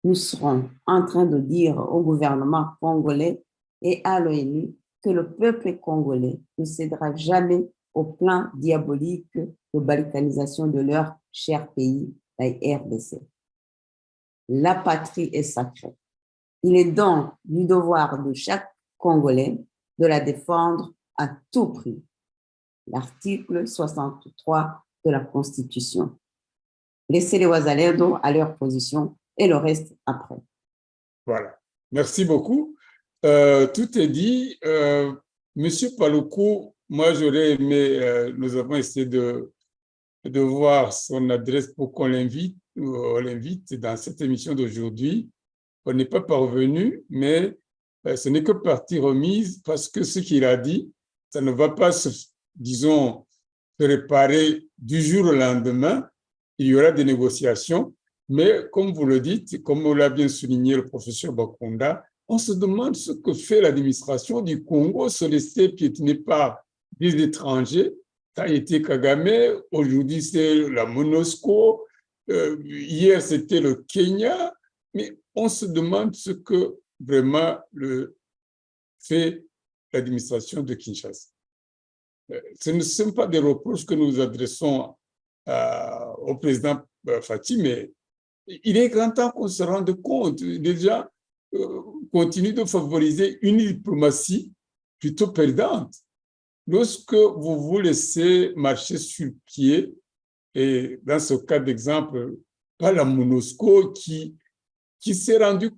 [SPEAKER 3] nous serons en train de dire au gouvernement congolais et à l'ONU que le peuple congolais ne cédera jamais au plan diabolique de balkanisation de leur cher pays, la RDC. La patrie est sacrée. Il est donc du devoir de chaque Congolais de la défendre à tout prix. L'article 63 de la Constitution. Laissez les Wazalendo à leur position et le reste après.
[SPEAKER 1] Voilà. Merci beaucoup. Tout est dit. Monsieur Paluku, moi, j'aurais aimé, nous avons essayé de voir son adresse pour qu'on l'invite, on l'invite dans cette émission d'aujourd'hui. On n'est pas parvenu, mais ce n'est que partie remise parce que ce qu'il a dit, ça ne va pas disons, se réparer du jour au lendemain. Il y aura des négociations, mais comme vous le dites, comme l'a bien souligné le professeur Bakunda, on se demande ce que fait l'administration du Congo, se laisser piétiner par des étrangers. Ça a été Kagame, aujourd'hui c'est la MONUSCO, hier c'était le Kenya, mais on se demande ce que vraiment fait l'administration de Kinshasa. Ce ne sont pas des reproches que nous adressons au président Faty, mais il est grand temps qu'on se rende compte. Déjà, continue de favoriser une diplomatie plutôt perdante. Lorsque vous vous laissez marcher sur le pied, et dans ce cas d'exemple, pas la MONUSCO qui s'est rendu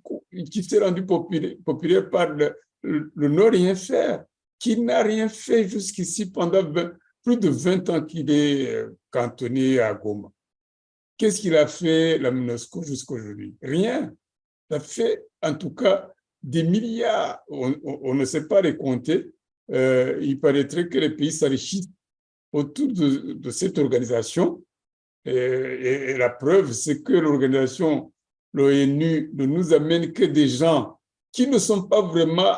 [SPEAKER 1] populaire par le ne rien faire, qui n'a rien fait jusqu'ici pendant plus de 20 ans qu'il est cantonné à Goma. Qu'est-ce qu'il a fait, la MONUSCO, jusqu'à aujourd'hui? Rien. Ça fait, en tout cas, des milliards. On ne sait pas les compter. Il paraîtrait que les pays s'enrichissent autour de cette organisation. Et la preuve, c'est que l'organisation, l'ONU, ne nous amène que des gens qui ne sont pas vraiment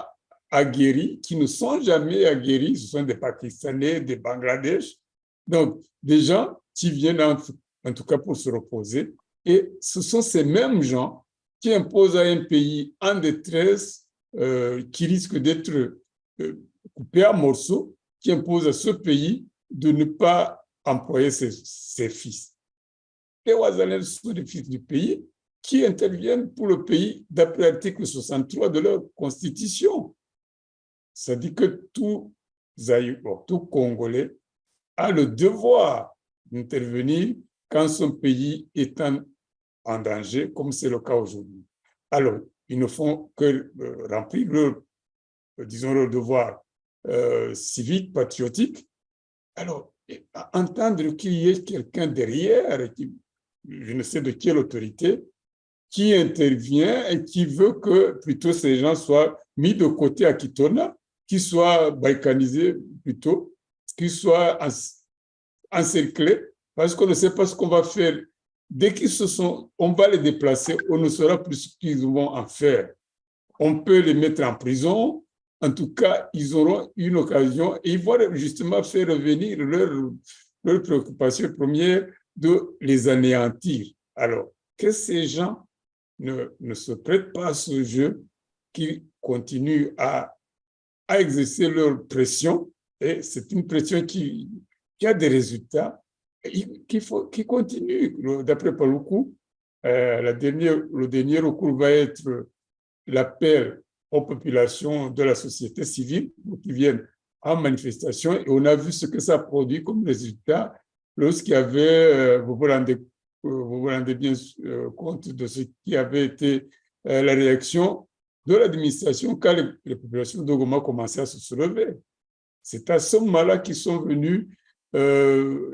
[SPEAKER 1] aguerris, qui ne sont jamais aguerris. Ce sont des Pakistanais, des Bangladesh. Donc, des gens qui viennent en tout cas pour se reposer. Et ce sont ces mêmes gens qui imposent à un pays en détresse, qui risque d'être coupé à morceaux, qui imposent à ce pays de ne pas employer ses fils. Les Ouazalais sont les fils du pays qui interviennent pour le pays d'après l'article 63 de leur constitution. Ça dit que tout Congolais a le devoir d'intervenir quand son pays est en danger, comme c'est le cas aujourd'hui. Alors, ils ne font que remplir leur devoir civique, patriotique. Alors, entendre qu'il y ait quelqu'un derrière, je ne sais de quelle autorité, qui intervient et qui veut que plutôt ces gens soient mis de côté à Kitona, qu'ils soient balkanisés plutôt, qu'ils soient encerclés, parce qu'on ne sait pas ce qu'on va faire. Dès on va les déplacer, on ne saura plus ce qu'ils vont en faire. On peut les mettre en prison. En tout cas, ils auront une occasion et ils vont justement faire revenir leur préoccupation première de les anéantir. Alors, que ces gens ne se prêtent pas à ce jeu, qu'ils continuent à exercer leur pression, et c'est une pression qui a des résultats, qui continue. D'après Paluku, le dernier recours va être l'appel aux populations de la société civile qui viennent en manifestation, et on a vu ce que ça produit comme résultat lorsqu'il y avait, vous vous rendez bien compte de ce qui avait été la réaction de l'administration quand les populations de Goma commençaient à se soulever. C'est à ce moment-là qu'ils sont venus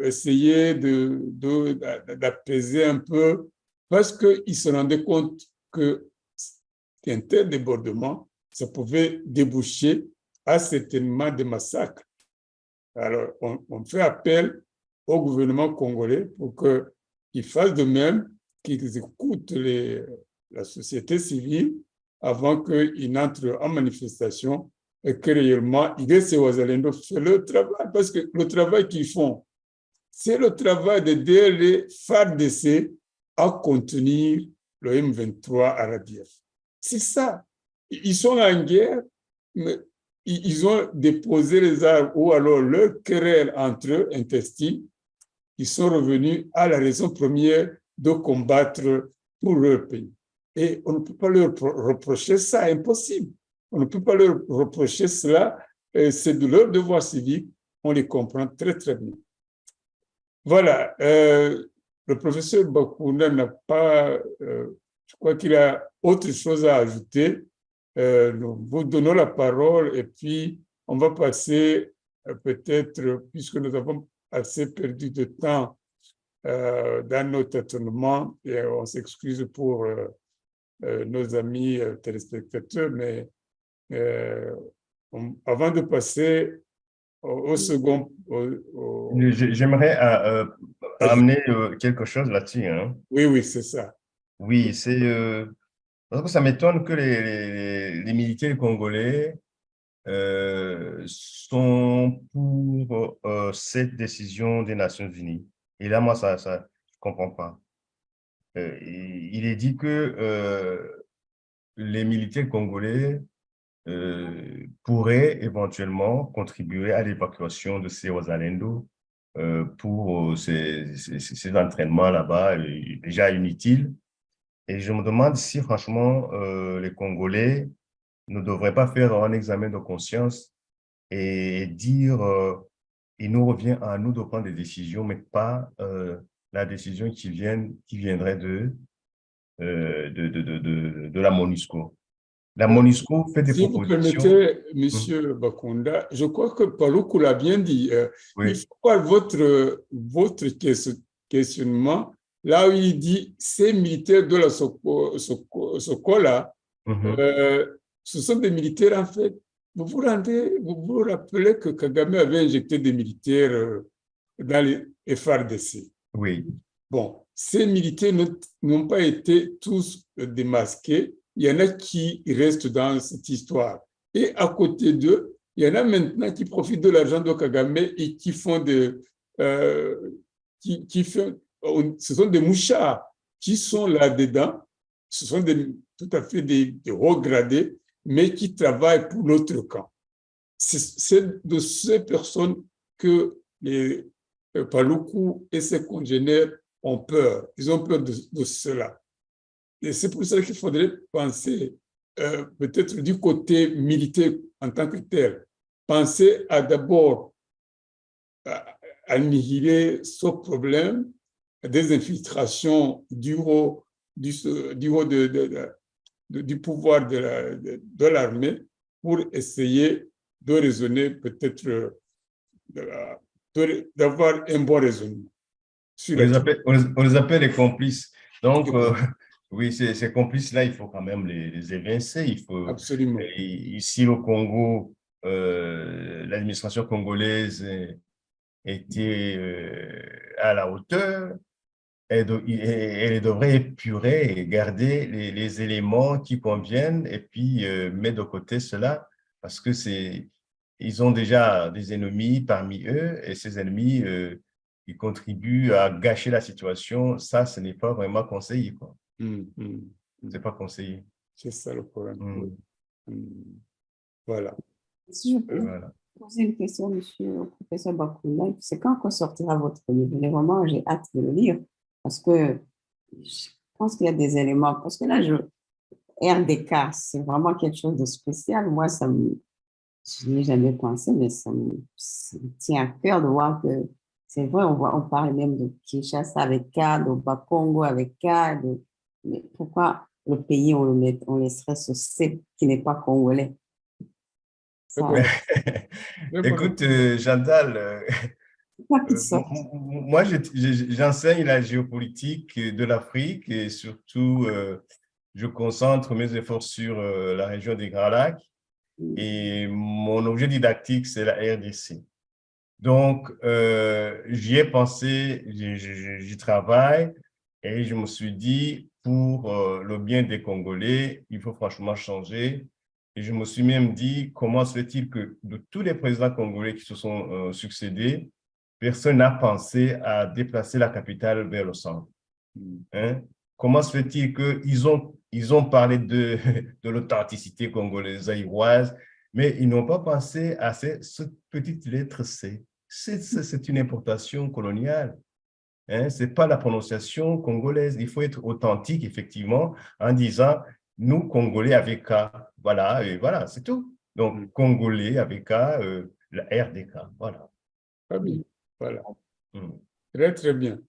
[SPEAKER 1] essayer d'apaiser un peu, parce qu'ils se rendaient compte que un tel débordement, ça pouvait déboucher à certainement des massacres. Alors, on fait appel au gouvernement congolais pour qu'il fasse de même, qu'ils écoutent la société civile avant qu'ils n'entrent en manifestation et que réellement, ils laissent aux Ouazalendo faire leur travail, parce que le travail qu'ils font, c'est le travail d'aider les FARDC à contenir le M23 à Radief. C'est ça. Ils sont en guerre, mais ils ont déposé les armes ou alors leur querelle entre eux, intestine. Ils sont revenus à la raison première de combattre pour leur pays. Et on ne peut pas leur reprocher ça, impossible. On ne peut pas leur reprocher cela, c'est de leur devoir civique, on les comprend très, très bien. Voilà, le professeur Bakunda n'a pas je crois qu'il a autre chose à ajouter. Nous vous donnons la parole et puis on va passer peut-être, puisque nous avons assez perdu de temps dans nos tâtonnements, et on s'excuse pour nos amis téléspectateurs, mais avant de passer au second...
[SPEAKER 2] J'aimerais amener quelque chose là-dessus, hein.
[SPEAKER 1] Oui, oui, c'est ça.
[SPEAKER 2] Oui, parce que ça m'étonne que les militaires congolais sont pour cette décision des Nations Unies. Et là, moi, je ne comprends pas. Il est dit que les militaires congolais pourraient éventuellement contribuer à l'évacuation de ces Wazalendo pour ces entraînements là-bas, déjà inutiles. Et je me demande si, franchement, les Congolais ne devraient pas faire un examen de conscience et dire il nous revient à nous de prendre des décisions, mais pas la décision qui viendrait de la MONUSCO. La MONUSCO fait des
[SPEAKER 1] Si vous
[SPEAKER 2] propositions.
[SPEAKER 1] permettez, Monsieur Bakunda, je crois que Paloukou l'a bien dit. Il
[SPEAKER 2] Oui.
[SPEAKER 1] faut voir votre questionnement là où il dit ces militaires de la Sokola, ce sont des militaires en fait. Vous vous rappelez que Kagame avait injecté des militaires dans les FARDC.
[SPEAKER 2] Oui.
[SPEAKER 1] Bon, ces militaires n'ont pas été tous démasqués. Il y en a qui restent dans cette histoire. Et à côté d'eux, il y en a maintenant qui profitent de l'argent de Kagame et qui font ce sont des mouchards qui sont là-dedans. Ce sont tout à fait des hauts gradés, mais qui travaillent pour l'autre camp. C'est de ces personnes que les Paloukou et ses congénères ont peur. Ils ont peur de cela. Et c'est pour ça qu'il faudrait penser peut-être du côté militaire en tant que tel. Penser à d'abord annihiler ce problème des infiltrations du haut du pouvoir de l'armée pour essayer de raisonner peut-être d'avoir un bon raisonnement.
[SPEAKER 2] On les appelle les complices. Donc, oui, ces complices-là, il faut quand même les évincer.
[SPEAKER 1] Absolument.
[SPEAKER 2] Ici, au Congo, l'administration congolaise était à la hauteur. Elle devrait épurer et garder les éléments qui conviennent et puis mettre de côté cela parce que ils ont déjà des ennemis parmi eux et ces ennemis ils contribuent à gâcher la situation. Ça, ce n'est pas vraiment conseillé, quoi. C'est pas conseillé.
[SPEAKER 1] C'est ça le problème. Voilà.
[SPEAKER 3] Si je peux poser une question, monsieur le professeur Bakunda, c'est quand sortira votre livre? Vraiment, j'ai hâte de le lire parce que je pense qu'il y a des éléments. Parce que là, RDK, c'est vraiment quelque chose de spécial. Moi, je n'y ai jamais pensé, mais ça me tient à cœur de voir que c'est vrai, on parle même de Kinshasa avec K, de Bakongo avec K, mais pourquoi le pays, on laisserait ce C qui n'est pas congolais?
[SPEAKER 2] Écoute, Chantal, moi, j'enseigne la géopolitique de l'Afrique et surtout, je concentre mes efforts sur la région des Grands Lacs et mon objet didactique, c'est la RDC. Donc, j'y ai pensé, j'y travaille et je me suis dit, pour le bien des Congolais, il faut franchement changer. Et je me suis même dit, comment se fait-il que de tous les présidents congolais qui se sont succédés, personne n'a pensé à déplacer la capitale vers le centre? Hein? Comment se fait-il qu'ils ont parlé de l'authenticité congolaise, zaïroise, mais ils n'ont pas pensé à cette petite lettre C? C'est une importation coloniale. Hein? Ce n'est pas la prononciation congolaise. Il faut être authentique, effectivement, en disant nous, Congolais avec K. Voilà, et voilà, c'est tout. Donc, Congolais avec K, la RDK. Voilà.
[SPEAKER 1] Très bien. Voilà. Très, très bien.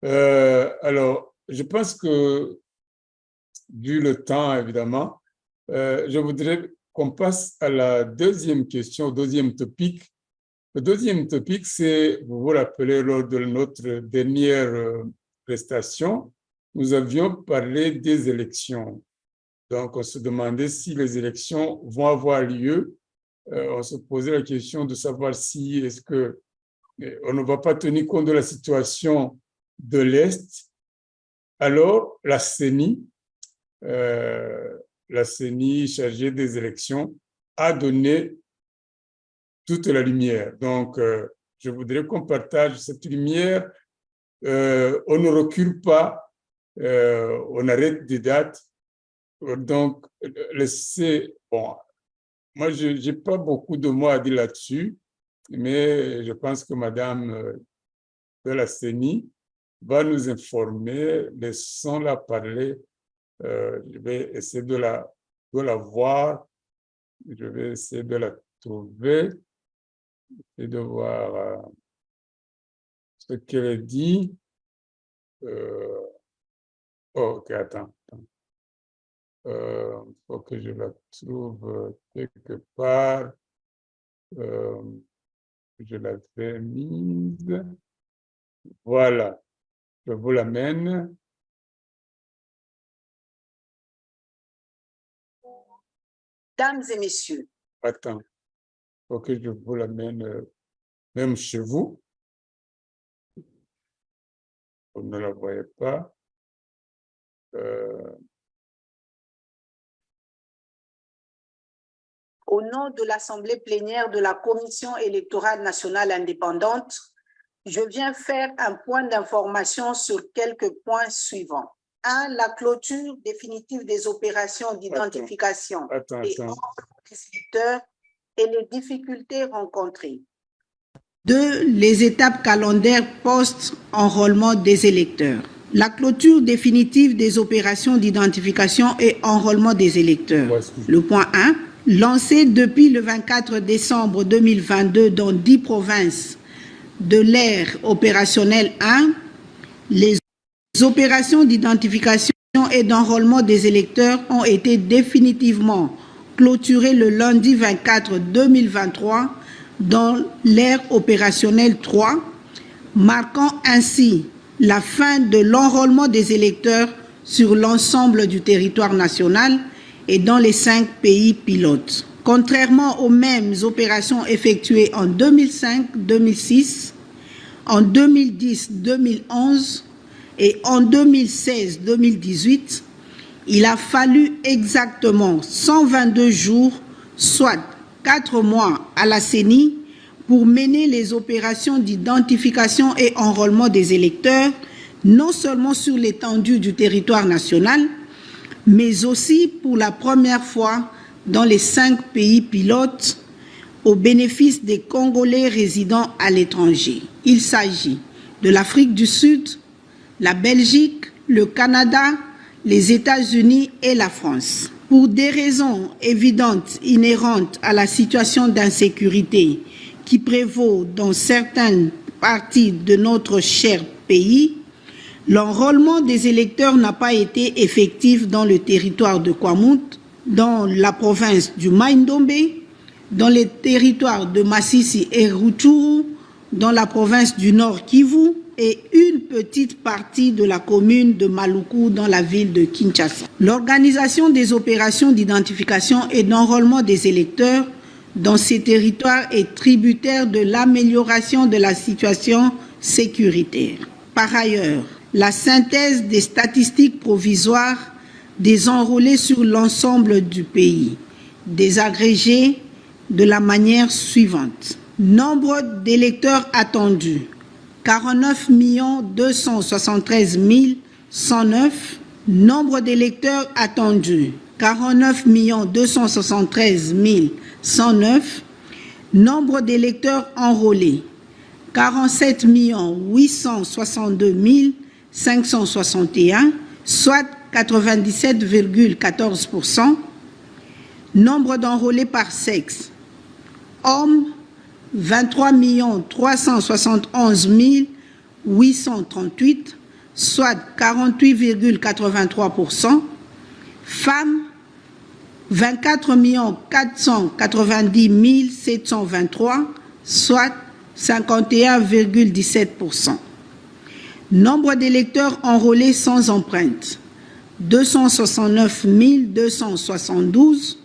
[SPEAKER 1] Alors, je pense que vu le temps, évidemment, je voudrais qu'on passe à la deuxième question, au deuxième topic. Le deuxième topic, c'est, vous vous rappelez, lors de notre dernière prestation, nous avions parlé des élections. Donc, on se demandait si les élections vont avoir lieu. On se posait la question de savoir si est-ce que on ne va pas tenir compte de la situation de l'Est. Alors, la CENI chargée des élections, a donné toute la lumière. Donc, je voudrais qu'on partage cette lumière. On ne recule pas, on arrête des dates. Donc, bon, moi, je n'ai pas beaucoup de mots à dire là-dessus, mais je pense que Madame de la CENI va nous informer. Laissons-la parler. Je vais essayer de la voir. Je vais essayer de la trouver et de voir ce qu'elle dit. Ok, attends. Il faut que je la trouve quelque part. Je l'avais mise. Voilà, je vous l'amène.
[SPEAKER 4] Mesdames et messieurs.
[SPEAKER 1] Attends, il faut que je vous l'amène même chez vous. Vous ne la voyez pas.
[SPEAKER 4] Au nom de l'Assemblée plénière de la Commission électorale nationale indépendante, je viens faire un point d'information sur quelques points suivants. 1. La clôture définitive des opérations d'identification des électeurs et les difficultés rencontrées. 2. Les étapes calendaires post-enrôlement des électeurs. La clôture définitive des opérations d'identification et enrôlement des électeurs. Le point 1. Lancé depuis le 24 décembre 2022 dans 10 provinces de l'ère opérationnelle 1, les opérations d'identification et d'enrôlement des électeurs ont été définitivement clôturées le lundi 24 2023 dans l'ère opérationnelle 3, marquant ainsi la fin de l'enrôlement des électeurs sur l'ensemble du territoire national et dans les 5 pays pilotes. Contrairement aux mêmes opérations effectuées en 2005-2006, en 2010-2011 et en 2016-2018, il a fallu exactement 122 jours, soit 4 mois à la CENI, pour mener les opérations d'identification et enrôlement des électeurs, non seulement sur l'étendue du territoire national, mais aussi pour la première fois dans les 5 pays pilotes au bénéfice des Congolais résidant à l'étranger. Il s'agit de l'Afrique du Sud, la Belgique, le Canada, les États-Unis et la France. Pour des raisons évidentes inhérentes à la situation d'insécurité qui prévaut dans certaines parties de notre cher pays, l'enrôlement des électeurs n'a pas été effectif dans le territoire de Kwamouth, dans la province du Mai-Ndombe, dans les territoires de Masisi et Rutshuru, dans la province du Nord Kivu et une petite partie de la commune de Maluku dans la ville de Kinshasa. L'organisation des opérations d'identification et d'enrôlement des électeurs dans ces territoires est tributaire de l'amélioration de la situation sécuritaire. Par ailleurs, la synthèse des statistiques provisoires des enrôlés sur l'ensemble du pays, désagrégées de la manière suivante. Nombre d'électeurs attendus, 49 273 109. Nombre d'électeurs attendus, 49 273 109. Nombre d'électeurs enrôlés, 47 862 561, soit 97,14%. Nombre d'enrôlés par sexe. Hommes, 23 371 838, soit 48,83%. Femmes, 24 490 723, soit 51,17%. Nombre d'électeurs enrôlés sans empreinte, 269 272,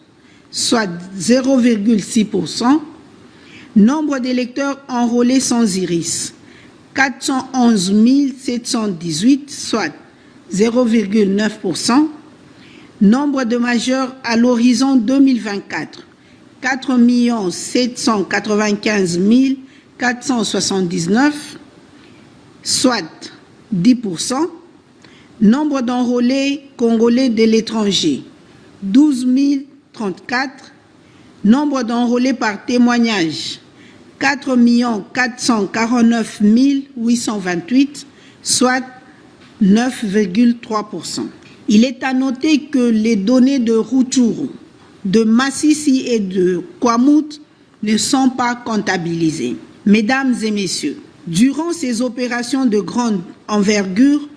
[SPEAKER 4] soit 0,6%. Nombre d'électeurs enrôlés sans iris, 411 718, soit 0,9%. Nombre de majeurs à l'horizon 2024, 4 795 479, soit 10%. Nombre d'enrôlés congolais de l'étranger, 12 034. Nombre d'enrôlés par témoignage, 4 449 828, soit 9,3%. Il est à noter que les données de Rutshuru, de Masisi et de Kwamouth ne sont pas comptabilisées. Mesdames et messieurs, durant ces opérations de grande envergure,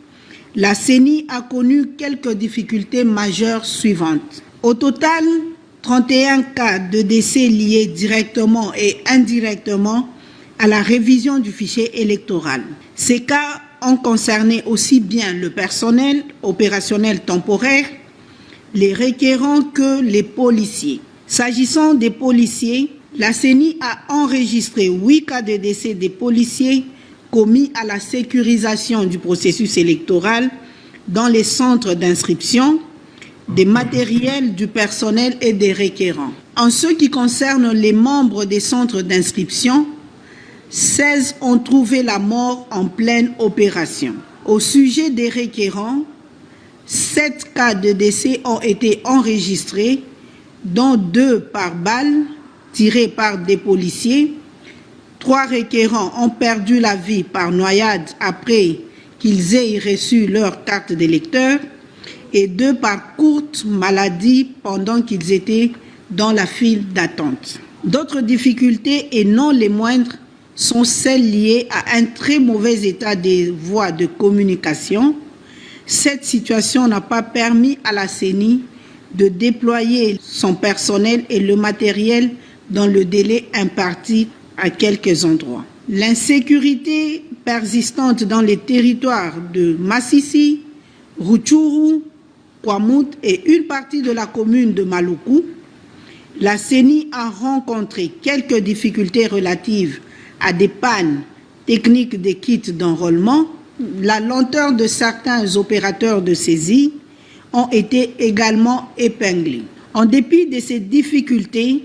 [SPEAKER 4] la CENI a connu quelques difficultés majeures suivantes. Au total, 31 cas de décès liés directement et indirectement à la révision du fichier électoral. Ces cas ont concerné aussi bien le personnel opérationnel temporaire, les requérants que les policiers. S'agissant des policiers, la CENI a enregistré 8 cas de décès des policiers commis à la sécurisation du processus électoral dans les centres d'inscription, des matériels, du personnel et des requérants. En ce qui concerne les membres des centres d'inscription, 16 ont trouvé la mort en pleine opération. Au sujet des requérants, 7 cas de décès ont été enregistrés, dont 2 par balle tirées par des policiers. 3 requérants ont perdu la vie par noyade après qu'ils aient reçu leur carte d'électeur et 2 par courte maladie pendant qu'ils étaient dans la file d'attente. D'autres difficultés, et non les moindres, sont celles liées à un très mauvais état des voies de communication. Cette situation n'a pas permis à la CENI de déployer son personnel et le matériel dans le délai imparti à quelques endroits. L'insécurité persistante dans les territoires de Masisi, Rutshuru, Kwamouth et une partie de la commune de Maluku, la CENI a rencontré quelques difficultés relatives à des pannes techniques des kits d'enrôlement. La lenteur de certains opérateurs de saisie ont été également épinglées. En dépit de ces difficultés,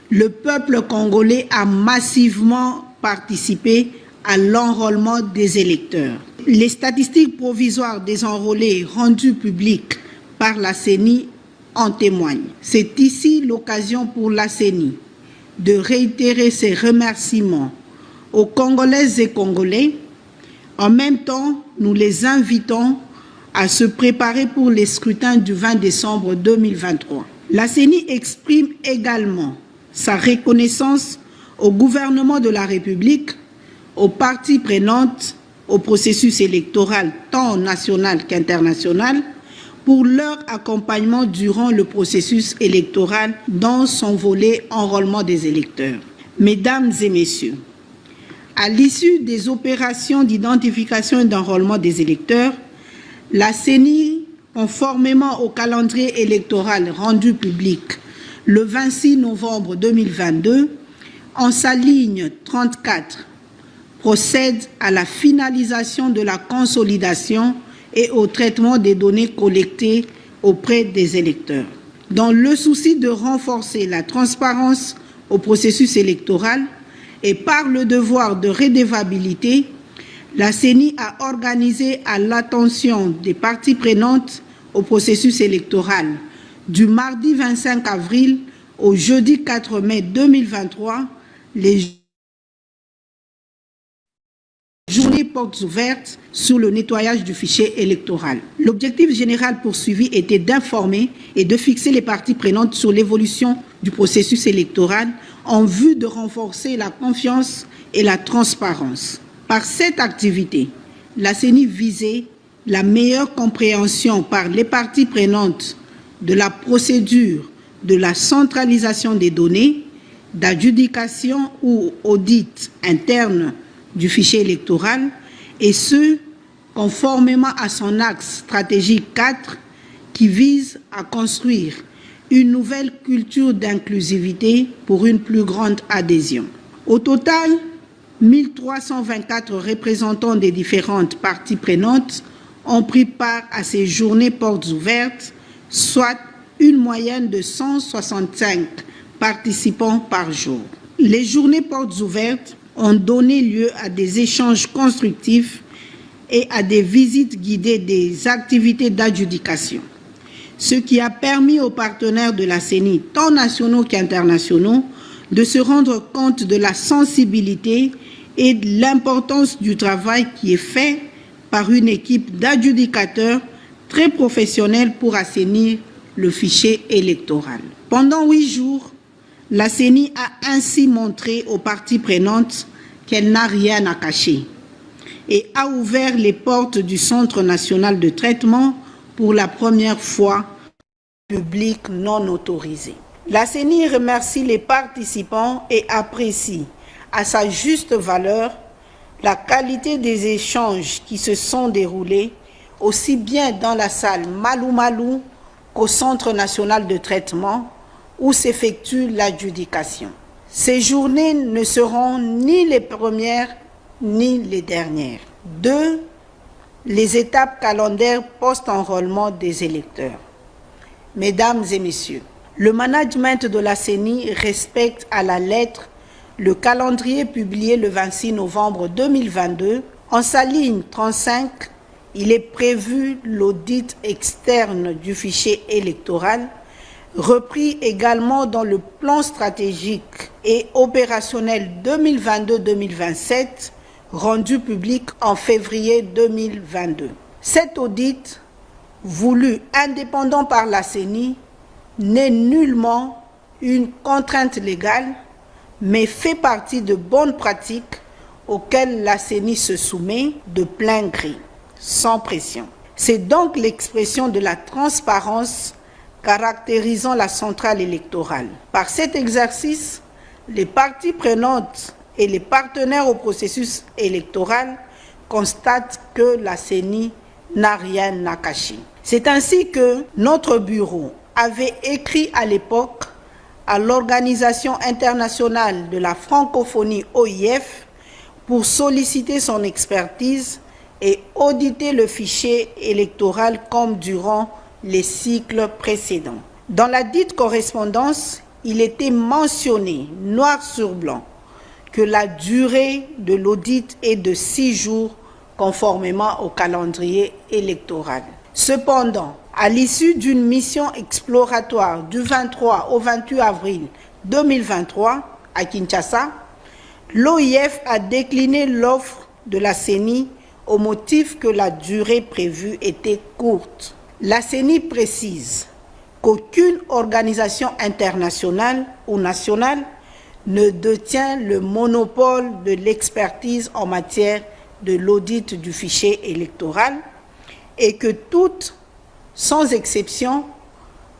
[SPEAKER 4] le peuple congolais a massivement participé à l'enrôlement des électeurs. Les statistiques provisoires des enrôlés rendues publiques par la CENI en témoignent. C'est ici l'occasion pour la CENI de réitérer ses remerciements aux Congolaises et Congolais. En même temps, nous les invitons à se préparer pour les scrutins du 20 décembre 2023. La CENI exprime également sa reconnaissance au gouvernement de la République, aux parties prenantes au processus électoral tant national qu'international, pour leur accompagnement durant le processus électoral dans son volet enrôlement des électeurs. Mesdames et messieurs, à l'issue des opérations d'identification et d'enrôlement des électeurs, la CENI, conformément au calendrier électoral rendu public le 26 novembre 2022, en sa ligne 34, procède à la finalisation de la consolidation et au traitement des données collectées auprès des électeurs. Dans le souci de renforcer la transparence au processus électoral et par le devoir de redevabilité, la CENI a organisé à l'attention des parties prenantes au processus électoral du mardi 25 avril au jeudi 4 mai 2023 les journées portes ouvertes sur le nettoyage du fichier électoral. L'objectif général poursuivi était d'informer et de fixer les parties prenantes sur l'évolution du processus électoral en vue de renforcer la confiance et la transparence. Par cette activité, la CENI visait la meilleure compréhension par les parties prenantes de la procédure de la centralisation des données, d'adjudication ou audit interne du fichier électoral, et ce, conformément à son axe stratégique 4 qui vise à construire une nouvelle culture d'inclusivité pour une plus grande adhésion. Au total, 1324 représentants des différentes parties prenantes ont pris part à ces journées portes ouvertes, soit une moyenne de 165 participants par jour. Les journées portes ouvertes ont donné lieu à des échanges constructifs et à des visites guidées des activités d'adjudication, ce qui a permis aux partenaires de la CENI, tant nationaux qu'internationaux, de se rendre compte de la sensibilité et de l'importance du travail qui est fait par une équipe d'adjudicateurs très professionnels pour assainir le fichier électoral. Pendant 8 jours, la CENI a ainsi montré aux parties prenantes qu'elle n'a rien à cacher et a ouvert les portes du Centre national de traitement pour la première fois au public non autorisé. La CENI remercie les participants et apprécie à sa juste valeur la qualité des échanges qui se sont déroulés aussi bien dans la salle Malou Malou qu'au Centre national de traitement où s'effectue l'adjudication. Ces journées ne seront ni les premières ni les dernières. 2. Les étapes calendaires post-enrôlement des électeurs. Mesdames et messieurs, le management de la CENI respecte à la lettre le calendrier publié le 26 novembre 2022. En sa ligne 35, il est prévu l'audit externe du fichier électoral, repris également dans le plan stratégique et opérationnel 2022-2027, rendu public en février 2022. Cet audit, voulu indépendant par la CENI, n'est nullement une contrainte légale, mais fait partie de bonnes pratiques auxquelles la CENI se soumet de plein gré, sans pression. C'est donc l'expression de la transparence caractérisant la centrale électorale. Par cet exercice, les parties prenantes et les partenaires au processus électoral constatent que la CENI n'a rien à cacher. C'est ainsi que notre bureau avait écrit à l'époque à l'Organisation internationale de la francophonie OIF pour solliciter son expertise et auditer le fichier électoral comme durant les cycles précédents. Dans la dite correspondance, il était mentionné noir sur blanc que la durée de l'audit est de 6 jours conformément au calendrier électoral. Cependant, à l'issue d'une mission exploratoire du 23 au 28 avril 2023 à Kinshasa, l'OIF a décliné l'offre de la CENI au motif que la durée prévue était courte. La CENI précise qu'aucune organisation internationale ou nationale ne détient le monopole de l'expertise en matière de l'audit du fichier électoral et que toutes, sans exception,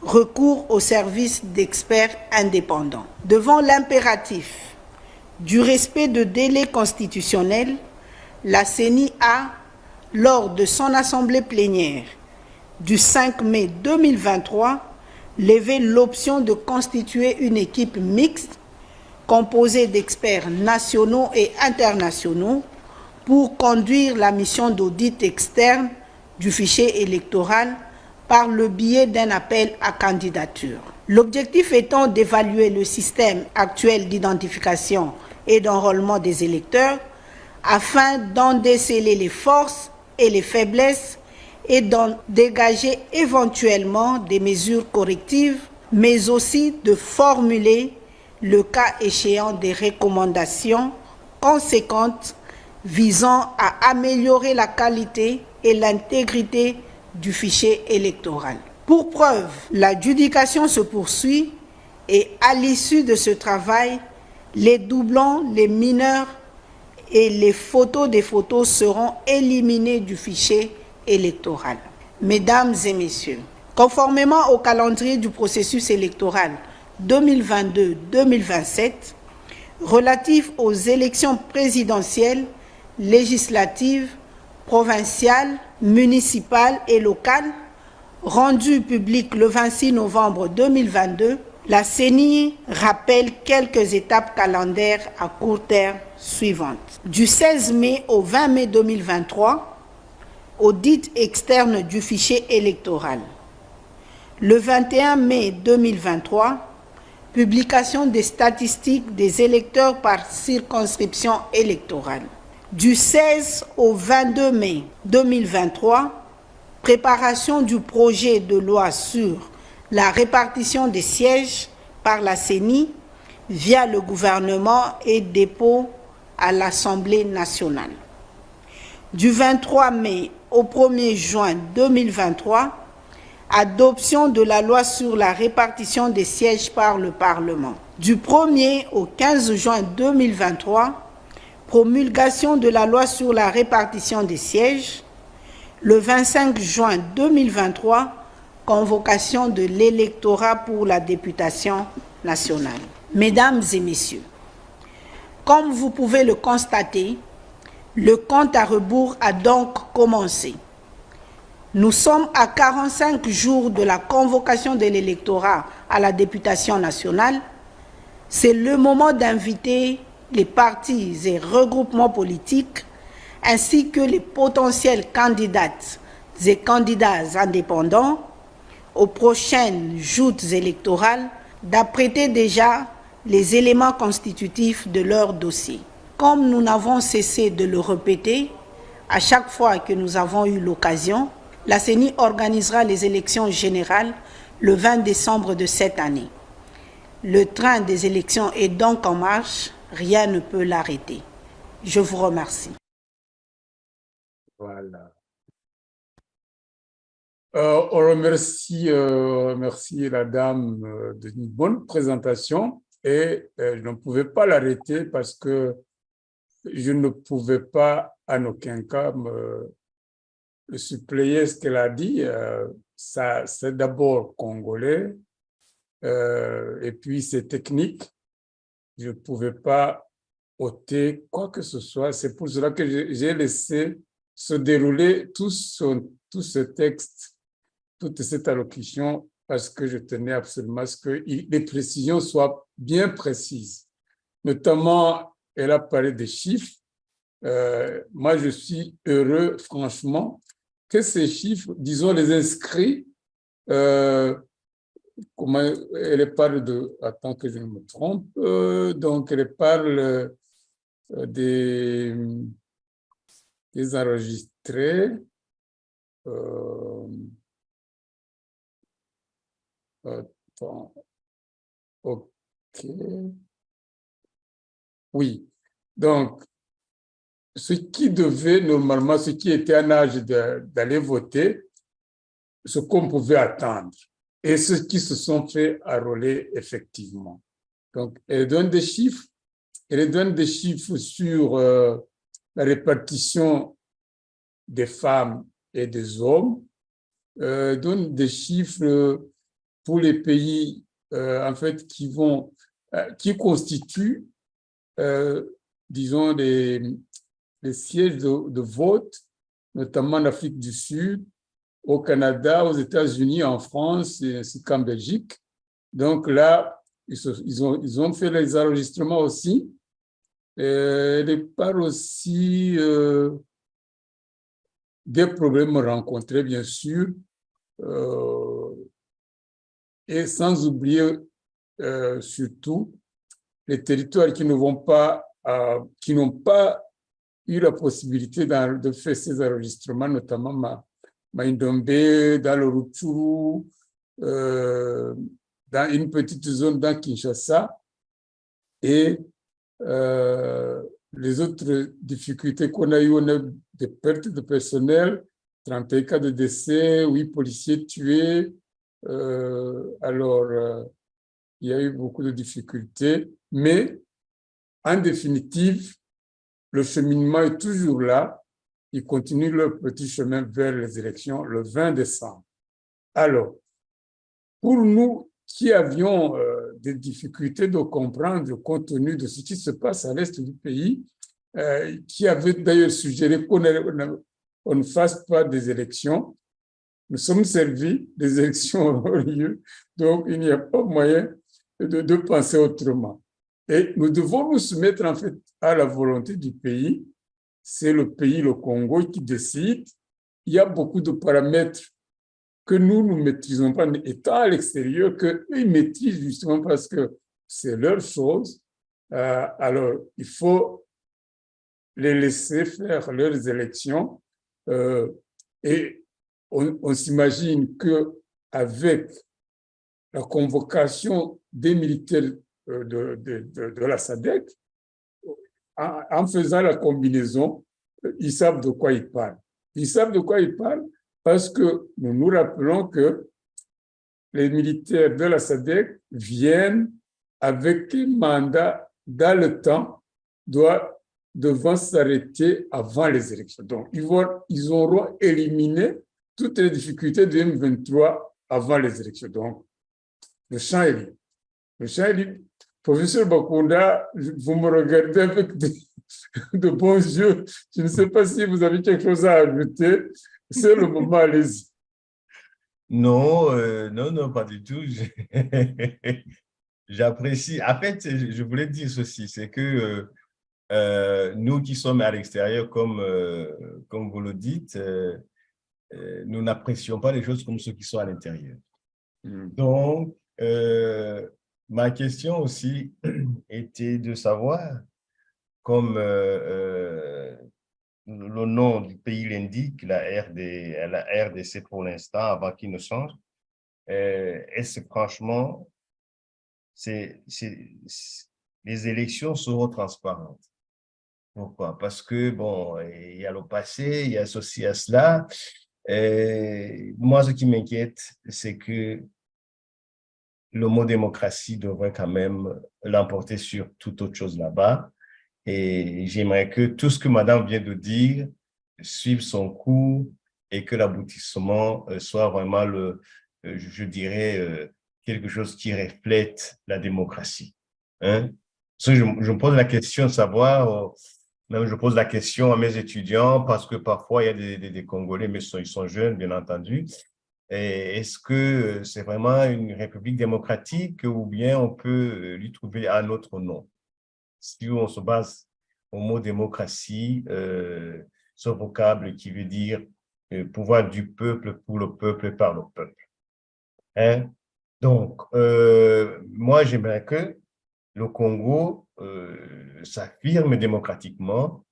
[SPEAKER 4] recourent au service d'experts indépendants. Devant l'impératif du respect de délais constitutionnels, la CENI a, lors de son assemblée plénière du 5 mai 2023, levé l'option de constituer une équipe mixte composée d'experts nationaux et internationaux pour conduire la mission d'audit externe du fichier électoral par le biais d'un appel à candidature. L'objectif étant d'évaluer le système actuel d'identification et d'enrôlement des électeurs afin d'en déceler les forces et les faiblesses et d'en dégager éventuellement des mesures correctives, mais aussi de formuler, le cas échéant, des recommandations conséquentes visant à améliorer la qualité et l'intégrité du fichier électoral. Pour preuve, l'adjudication se poursuit et à l'issue de ce travail, les doublons, les mineurs et les photos des photos seront éliminés du fichier électoral. Mesdames et messieurs, Conformément au calendrier du processus électoral 2022-2027, relatif aux élections présidentielles, législatives, provinciales, municipales et locales, rendu public le 26 novembre 2022, la CENI rappelle quelques étapes calendaires à court terme suivantes. Du 16 mai au 20 mai 2023, audit externe du fichier électoral. Le 21 mai 2023, publication des statistiques des électeurs par circonscription électorale. Du 16 au 22 mai 2023, préparation du projet de loi sur la répartition des sièges par la CENI via le gouvernement et dépôt à l'Assemblée nationale. Du 23 mai au 1er juin 2023, adoption de la loi sur la répartition des sièges par le Parlement. Du 1er au 15 juin 2023, promulgation de la loi sur la répartition des sièges. Le 25 juin 2023, convocation de l'électorat pour la députation nationale. Mesdames et messieurs, comme vous pouvez le constater, le compte à rebours a donc commencé. Nous sommes à 45 jours de la convocation de l'électorat à la députation nationale. C'est le moment d'inviter les partis et regroupements politiques ainsi que les potentiels candidates et candidats indépendants aux prochaines joutes électorales d'apprêter déjà les éléments constitutifs de leur dossier. Comme nous n'avons cessé de le répéter, à chaque fois que nous avons eu l'occasion, la CENI organisera les élections générales le 20 décembre de cette année. Le train des élections est donc en marche, rien ne peut l'arrêter. Je vous remercie.
[SPEAKER 1] Voilà. On remercie la dame d'une bonne présentation et je ne pouvais pas l'arrêter parce que je ne pouvais pas en aucun cas me suppléer ce qu'elle a dit. Ça, c'est d'abord congolais et puis c'est technique. Je ne pouvais pas ôter quoi que ce soit. C'est pour cela que j'ai laissé se dérouler tout ce texte, toute cette allocution, parce que je tenais absolument à ce que les précisions soient bien précises. Notamment, elle a parlé des chiffres. Moi, je suis heureux, franchement, que ces chiffres, disons les inscrits, comment elle parle de, attends que je ne me trompe, donc elle parle des enregistrés. Attends. OK. Oui. Donc, ce qui devait normalement, ce qui était en âge d'aller voter, ce qu'on pouvait attendre, et ceux qui se sont fait enrôler effectivement. Donc, elle donne des chiffres. Elle donne des chiffres sur la répartition des femmes et des hommes. Donne des chiffres pour les pays en fait qui constituent disons les sièges de vote, notamment en Afrique du Sud, au Canada, aux États-Unis, en France ainsi qu'en Belgique. Donc là, ils ont fait les enregistrements aussi. Elle parle aussi des problèmes rencontrés, bien sûr, et sans oublier surtout les territoires qui n'ont pas eu la possibilité de faire ces enregistrements, notamment Maindombe, dans le Rutshuru, dans une petite zone dans Kinshasa, et les autres difficultés qu'on a eues, on a des pertes de personnel, 31 cas de décès, 8 policiers tués. Alors, il y a eu beaucoup de difficultés, mais en définitive, le cheminement est toujours là. Ils continuent leur petit chemin vers les élections le 20 décembre. Alors, pour nous qui avions des difficultés de comprendre le contenu de ce qui se passe à l'est du pays, qui avait d'ailleurs suggéré qu'on ne fasse pas des élections, nous sommes servis, des élections ont lieu, donc il n'y a pas moyen de penser autrement. Et nous devons nous soumettre en fait à la volonté du pays. C'est le pays, le Congo, qui décide. Il y a beaucoup de paramètres que nous ne maîtrisons pas, étant à l'extérieur, qu'eux, ils maîtrisent justement parce que c'est leur chose. Alors, il faut les laisser faire leurs élections. Et on s'imagine qu'avec la convocation des militaires de la SADC, en faisant la combinaison, ils savent de quoi ils parlent. Ils savent de quoi ils parlent parce que nous nous rappelons que les militaires de la SADC viennent avec un mandat dans le temps, devant s'arrêter avant les élections. Donc, ils auront éliminé toutes les difficultés de M23 avant les élections. Donc, le champ est libre. Le champ est libre. Professeur Bakunda, vous me regardez avec de bons yeux. Je ne sais pas si vous avez quelque chose à ajouter. C'est le moment, allez-y.
[SPEAKER 2] Non, non, pas du tout. J'apprécie. En fait, je voulais dire ceci, c'est que nous qui sommes à l'extérieur, comme vous le dites, nous n'apprécions pas les choses comme ceux qui sont à l'intérieur. Donc, ma question aussi était de savoir, comme le nom du pays l'indique, la RDC pour l'instant, avant qu'il ne change, est-ce que franchement, les élections seront transparentes? Pourquoi? Parce que, bon, il y a le passé, il y a ceci, il y a cela. Moi, ce qui m'inquiète, c'est que le mot démocratie devrait quand même l'emporter sur toute autre chose là-bas. Et j'aimerais que tout ce que madame vient de dire suive son cours et que l'aboutissement soit vraiment, je dirais, quelque chose qui reflète la démocratie. Hein? Je me pose la question de savoir, même je pose la question à mes étudiants parce que parfois il y a des Congolais, mais ils sont jeunes, bien entendu. Est-ce que c'est vraiment une république démocratique ou bien on peut lui trouver un autre nom? Si on se base au mot démocratie, ce vocable qui veut dire pouvoir du peuple, pour le peuple et par le peuple. Hein? Donc, moi, j'aimerais que le Congo s'affirme démocratiquement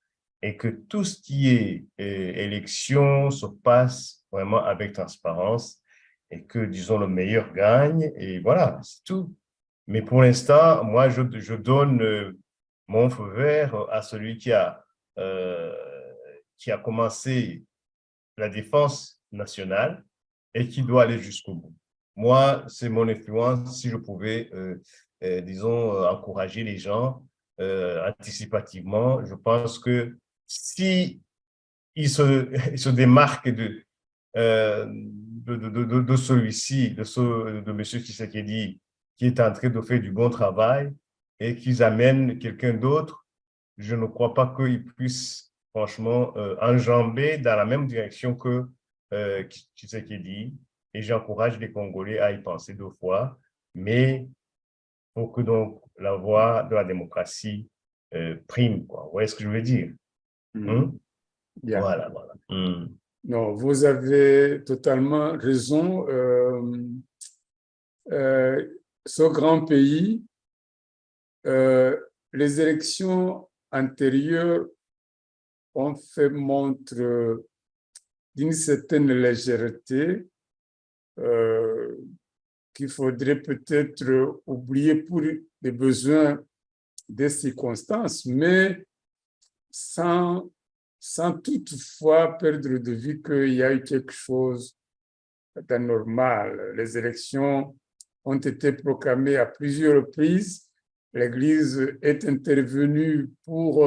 [SPEAKER 2] et que tout ce qui est élection se passe vraiment avec transparence et que, disons, le meilleur gagne et voilà, c'est tout. Mais pour l'instant, moi, je donne mon feu vert à celui qui a commencé la défense nationale et qui doit aller jusqu'au bout. Moi, c'est mon influence. Si je pouvais, disons, encourager les gens anticipativement, je pense que si ils se démarquent de celui-ci, de M. Tshisekedi, qui est en train de faire du bon travail et qu'ils amènent quelqu'un d'autre, je ne crois pas qu'ils puissent franchement enjamber dans la même direction que Tshisekedi. Et j'encourage les Congolais à y penser 2 fois, mais pour que donc la voie de la démocratie prime, quoi. Vous voyez ce que je veux dire?
[SPEAKER 1] Yeah.
[SPEAKER 2] Voilà, voilà.
[SPEAKER 1] Non, vous avez totalement raison. Ce grand pays, les élections antérieures ont fait montre d'une certaine légèreté qu'il faudrait peut-être oublier pour les besoins des circonstances, mais sans toutefois perdre de vue qu'il y a eu quelque chose d'anormal. Les élections ont été proclamées à plusieurs reprises. L'Église est intervenue pour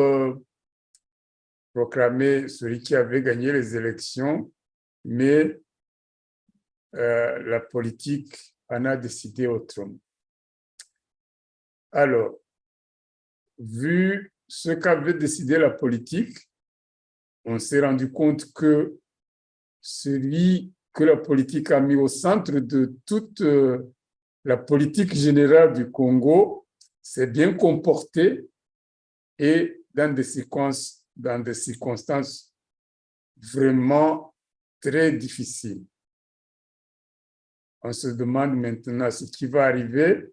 [SPEAKER 1] proclamer celui qui avait gagné les élections, mais la politique en a décidé autrement. Alors, vu ce qu'avait décidé la politique, on s'est rendu compte que celui que la politique a mis au centre de toute la politique générale du Congo s'est bien comporté et dans des circonstances vraiment très difficiles. On se demande maintenant ce qui va arriver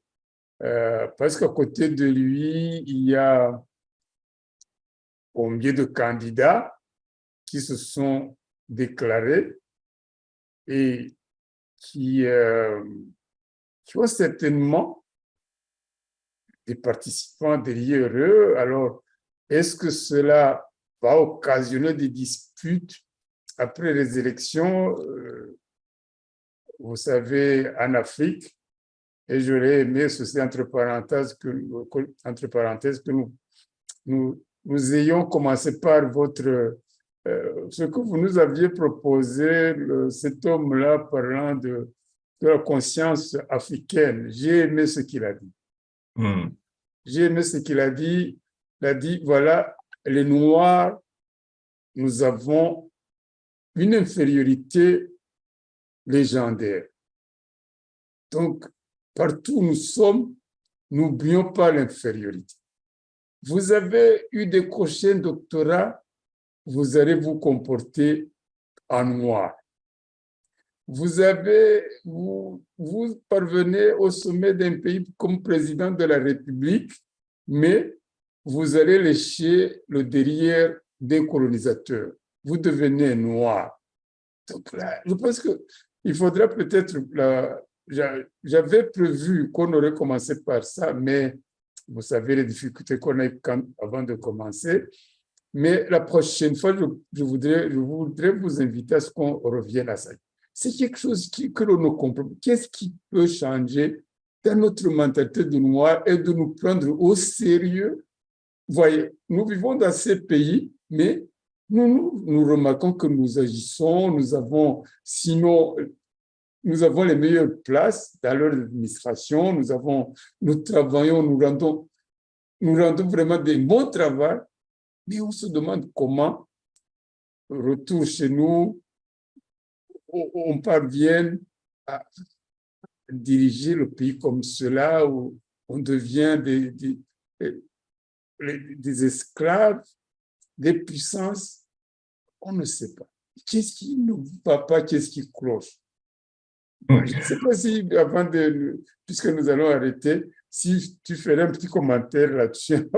[SPEAKER 1] parce qu'à côté de lui, il y a combien de candidats qui se sont déclarés et qui ont certainement des participants derrière eux. Alors, est-ce que cela va occasionner des disputes après les élections? Vous savez, en Afrique, et j'aurais aimé, ceci entre parenthèses, que nous ayons commencé par ce que vous nous aviez proposé, cet homme-là parlant de la conscience africaine. J'ai aimé ce qu'il a dit. J'ai aimé ce qu'il a dit. Il a dit, voilà, les Noirs, nous avons une infériorité légendaire. Donc, partout où nous sommes, n'oublions pas l'infériorité. Vous avez eu décroché un doctorat, vous allez vous comporter en noir. Vous parvenez au sommet d'un pays comme président de la République, mais vous allez lécher le derrière des colonisateurs. Vous devenez noir. Donc là, je pense qu'il faudra peut-être... J'avais prévu qu'on aurait commencé par ça, mais vous savez les difficultés qu'on a eues avant de commencer. Mais la prochaine fois, je voudrais vous inviter à ce qu'on revienne à ça. C'est quelque chose que l'on ne comprend pas. Qu'est-ce qui peut changer dans notre mentalité de noir et de nous prendre au sérieux? Voyez, nous vivons dans ces pays, mais nous remarquons que nous agissons, nous avons les meilleures places dans leur administration, nous travaillons, nous rendons vraiment des bons travaux, mais on se demande comment, retour chez nous, on parvient à diriger le pays comme cela, où on devient des esclaves, des puissances, on ne sait pas. Qu'est-ce qui ne va pas, qu'est-ce qui cloche? Je ne sais pas si, puisque nous allons arrêter, si tu ferais un petit commentaire là-dessus.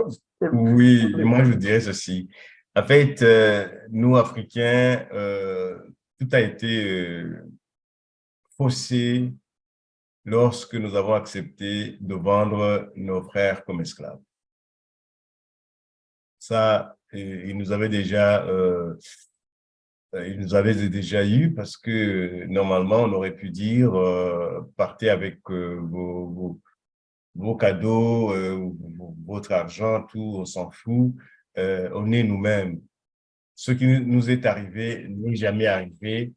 [SPEAKER 2] Oui, moi je dirais ceci. En fait, nous, Africains, tout a été faussé lorsque nous avons accepté de vendre nos frères comme esclaves. Ça, ils nous avaient déjà eu parce que normalement, on aurait pu dire partez avec vos cadeaux, votre argent, tout, on s'en fout. On est nous-mêmes. Ce qui nous est arrivé n'est jamais arrivé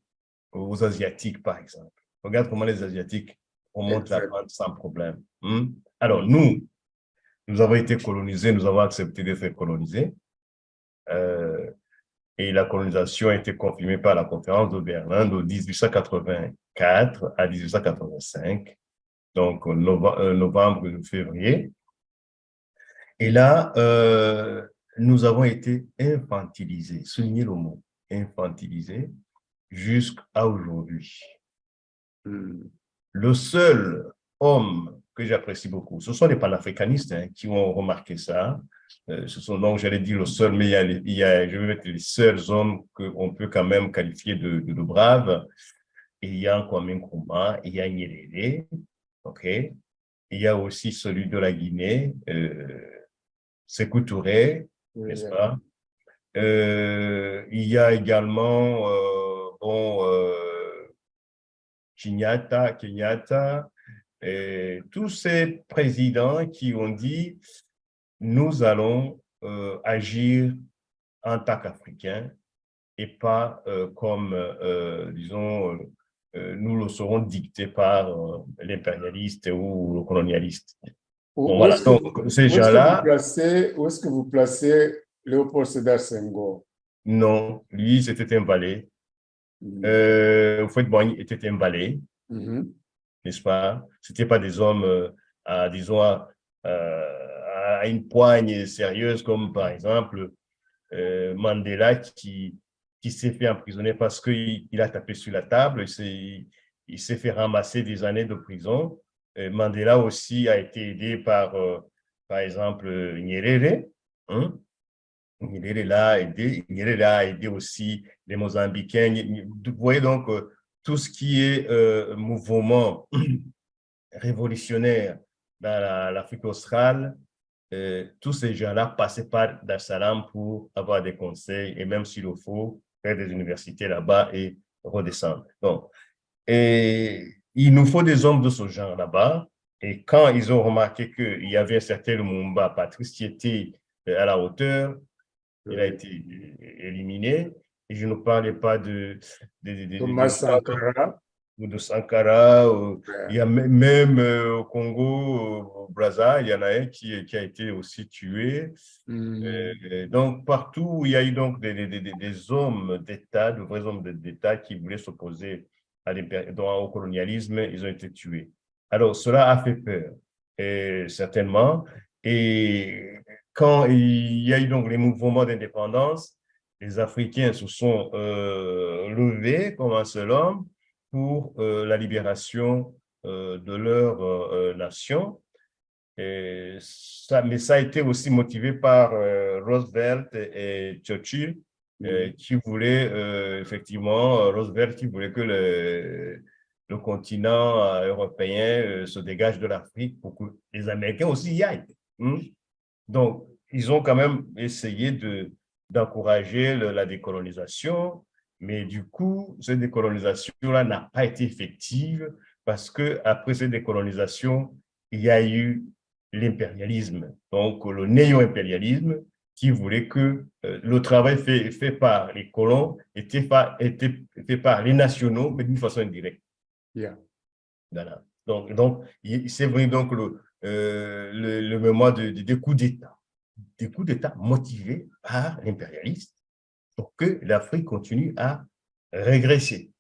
[SPEAKER 2] aux Asiatiques, par exemple. Regarde comment les Asiatiques remontent la pente sans problème. Alors, nous avons été colonisés, nous avons accepté d'être colonisés. Et la colonisation a été confirmée par la conférence de Berlin de 1884 à 1885, donc novembre, février. Et là, nous avons été infantilisés, soulignez le mot, infantilisés, jusqu'à aujourd'hui. Le seul homme que j'apprécie beaucoup, ce sont les panafricanistes qui ont remarqué ça. Ce sont donc, j'allais dire le seul, mais je vais mettre les seuls hommes qu'on peut quand même qualifier de braves. Et il y a Kwame Nkrumah, il y a Nyerere, ok. Il y a aussi celui de la Guinée, Sékou Touré, n'est-ce pas? Il y a également Kenyatta, et tous ces présidents qui ont dit nous allons agir en tant qu'Africains et pas comme, disons, nous le serons dictés par l'impérialiste ou le colonialiste.
[SPEAKER 1] Où,
[SPEAKER 2] Bon,
[SPEAKER 1] où
[SPEAKER 2] voilà,
[SPEAKER 1] est-ce que,
[SPEAKER 2] donc ces
[SPEAKER 1] où est-ce que vous
[SPEAKER 2] gens-là,
[SPEAKER 1] placez, où est-ce que vous placez Léopold Sédar Senghor?
[SPEAKER 2] non, lui, c'était un valet. Houphouët-Boigny était un valet,
[SPEAKER 1] Mhm.
[SPEAKER 2] n'est-ce pas? Ce n'étaient pas des hommes, disons, à une poigne sérieuse, comme par exemple Mandela, qui s'est fait emprisonner parce qu'il a tapé sur la table, il s'est fait ramasser des années de prison. Mandela aussi a été aidé par exemple, Nyerere. Hein? Nyerere a aidé aussi les Mozambicains. Vous voyez donc tout ce qui est mouvement révolutionnaire dans l'Afrique australe, tous ces gens-là passaient par Dar es Salaam pour avoir des conseils et même s'il le faut, faire des universités là-bas et redescendre. Donc, et il nous faut des hommes de ce genre là-bas. Et quand ils ont remarqué qu'il y avait un certain Lumumba, Patrice, qui était à la hauteur, il a été éliminé. Et je ne parlais pas
[SPEAKER 1] Thomas Sankara.
[SPEAKER 2] ou de Sankara. Il y
[SPEAKER 1] Ouais.
[SPEAKER 2] a même au Congo, au Brazza, il y en a un qui a été aussi tué. Donc, partout où il y a eu donc des hommes d'État, de vrais hommes d'État qui voulaient s'opposer au colonialisme, ils ont été tués. Alors, cela a fait peur, certainement. Et quand il y a eu donc les mouvements d'indépendance, les Africains se sont levés comme un seul homme pour la libération de leur nation. Mais ça a été aussi motivé par Roosevelt et Churchill, qui voulaient effectivement, Roosevelt qui voulait que le continent européen se dégage de l'Afrique pour que les Américains aussi y aillent. Hein. Donc, ils ont quand même essayé d'encourager la décolonisation, mais du coup, cette décolonisation-là n'a pas été effective parce qu'après cette décolonisation, il y a eu l'impérialisme, donc le néo-impérialisme qui voulait que le travail fait par les colons était fait par les nationaux, mais d'une façon indirecte.
[SPEAKER 1] Yeah.
[SPEAKER 2] Voilà. Donc c'est vrai donc le moment des coups d'État. Des coups d'État motivés par l'impérialiste pour que l'Afrique continue à régresser.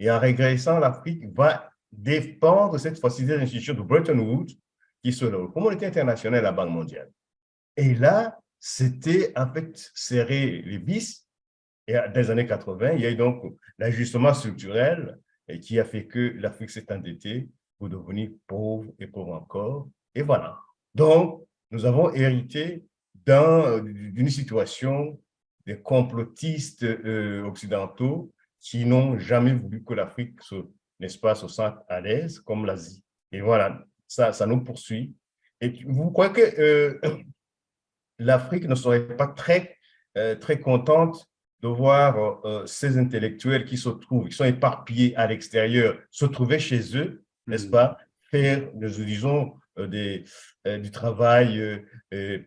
[SPEAKER 2] Et en régressant, l'Afrique va dépendre cette fois-ci des institutions de Bretton Woods, qui sont la communauté internationale et la Banque mondiale. Et là, c'était en fait serrer les vis. Et dans les années 80, il y a eu donc l'ajustement structurel qui a fait que l'Afrique s'est endettée pour devenir pauvre et pauvre encore. Et voilà. Donc, nous avons hérité d'une situation des complotistes occidentaux qui n'ont jamais voulu que l'Afrique, n'est-ce pas, se sente à l'aise comme l'Asie. Et voilà, ça nous poursuit. Et vous croyez que l'Afrique ne serait pas très contente de voir ces intellectuels qui qui sont éparpillés à l'extérieur, se trouver chez eux, n'est-ce pas, faire, disons, du travail,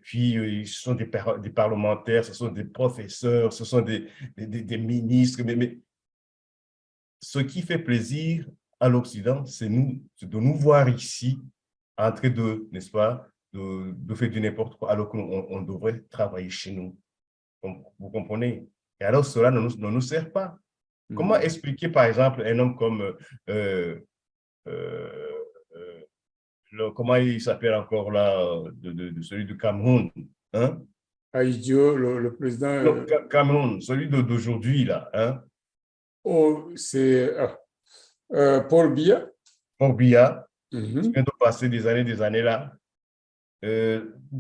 [SPEAKER 2] puis ce sont des parlementaires, ce sont des professeurs, ce sont des ministres, mais ce qui fait plaisir à l'Occident, c'est de nous voir ici en train n'est-ce pas, de faire du n'importe quoi, alors qu'on devrait travailler chez nous. Vous comprenez? Et alors, cela ne nous sert pas. Comment expliquer, par exemple, un homme comme, comment il s'appelle encore là, de celui du Cameroun, hein?
[SPEAKER 1] Ahidjo, le président.
[SPEAKER 2] Non, Cameroun, celui d'aujourd'hui, là, hein?
[SPEAKER 1] Oh, c'est Paul Biya.
[SPEAKER 2] Paul Biya, qui
[SPEAKER 1] Mhm.
[SPEAKER 2] vient de passer des années là.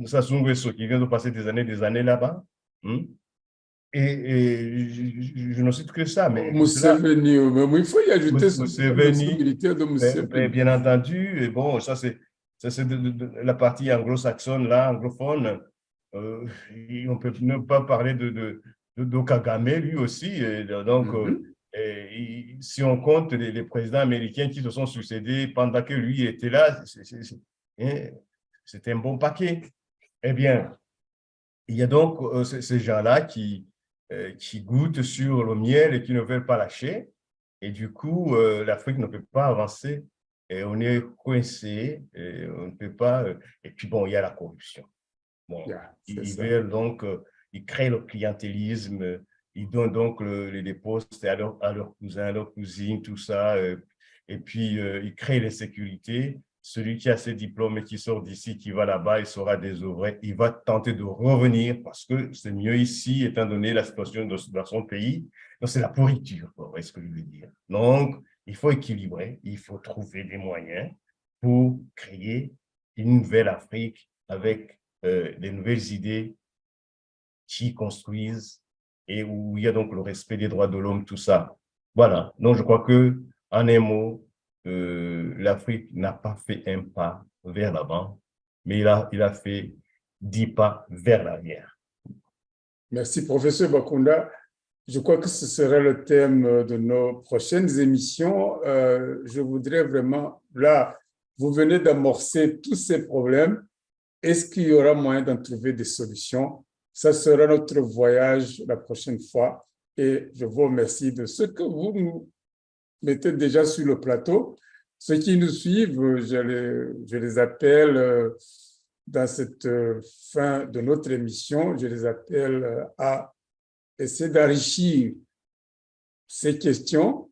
[SPEAKER 2] Sassou Nguesso, qui vient de passer des années là-bas. Hein? Et je ne cite que ça, mais cela,
[SPEAKER 1] Museveni, mais il faut y ajouter la notion
[SPEAKER 2] Museveni,
[SPEAKER 1] militaire de Museveni.
[SPEAKER 2] bien entendu, et bon, ça c'est la partie anglo-saxonne, là, anglophone. On peut ne pas parler de Kagame, lui aussi. Et donc, si on compte les présidents américains qui se sont succédés pendant que lui était là, c'était un bon paquet. Eh bien, il y a donc ces gens-là qui goûtent sur le miel et qui ne veulent pas lâcher. Et du coup, l'Afrique ne peut pas avancer. Et on est coincé, et on ne peut pas. Et puis, bon, il y a la corruption. Bon,
[SPEAKER 1] Yeah, c'est
[SPEAKER 2] ils
[SPEAKER 1] ça.
[SPEAKER 2] veulent donc, ils créent le clientélisme, ils donnent donc les postes à leurs cousins, à leurs cousines, tout ça. Et puis, ils créent les sécurités. Celui qui a ses diplômes et qui sort d'ici, qui va là-bas, il sera désœuvré. Il va tenter de revenir parce que c'est mieux ici, étant donné la situation dans son pays. Donc, c'est la pourriture, vous voyez ce que je veux dire. Donc, il faut équilibrer, il faut trouver des moyens pour créer une nouvelle Afrique avec des nouvelles idées qui construisent et où il y a donc le respect des droits de l'homme, tout ça. Voilà. Donc, je crois que, en un mot, l'Afrique n'a pas fait un pas vers l'avant, mais il a fait 10 pas vers l'arrière.
[SPEAKER 1] Merci, professeur Bakunda. Je crois que ce sera le thème de nos prochaines émissions. Je voudrais vraiment, là, vous venez d'amorcer tous ces problèmes. Est-ce qu'il y aura moyen d'en trouver des solutions? Ça sera notre voyage la prochaine fois. Et je vous remercie de ce que vous nous mettez déjà sur le plateau. Ceux qui nous suivent, je les appelle dans cette fin de notre émission, je les appelle à essayer d'enrichir ces questions,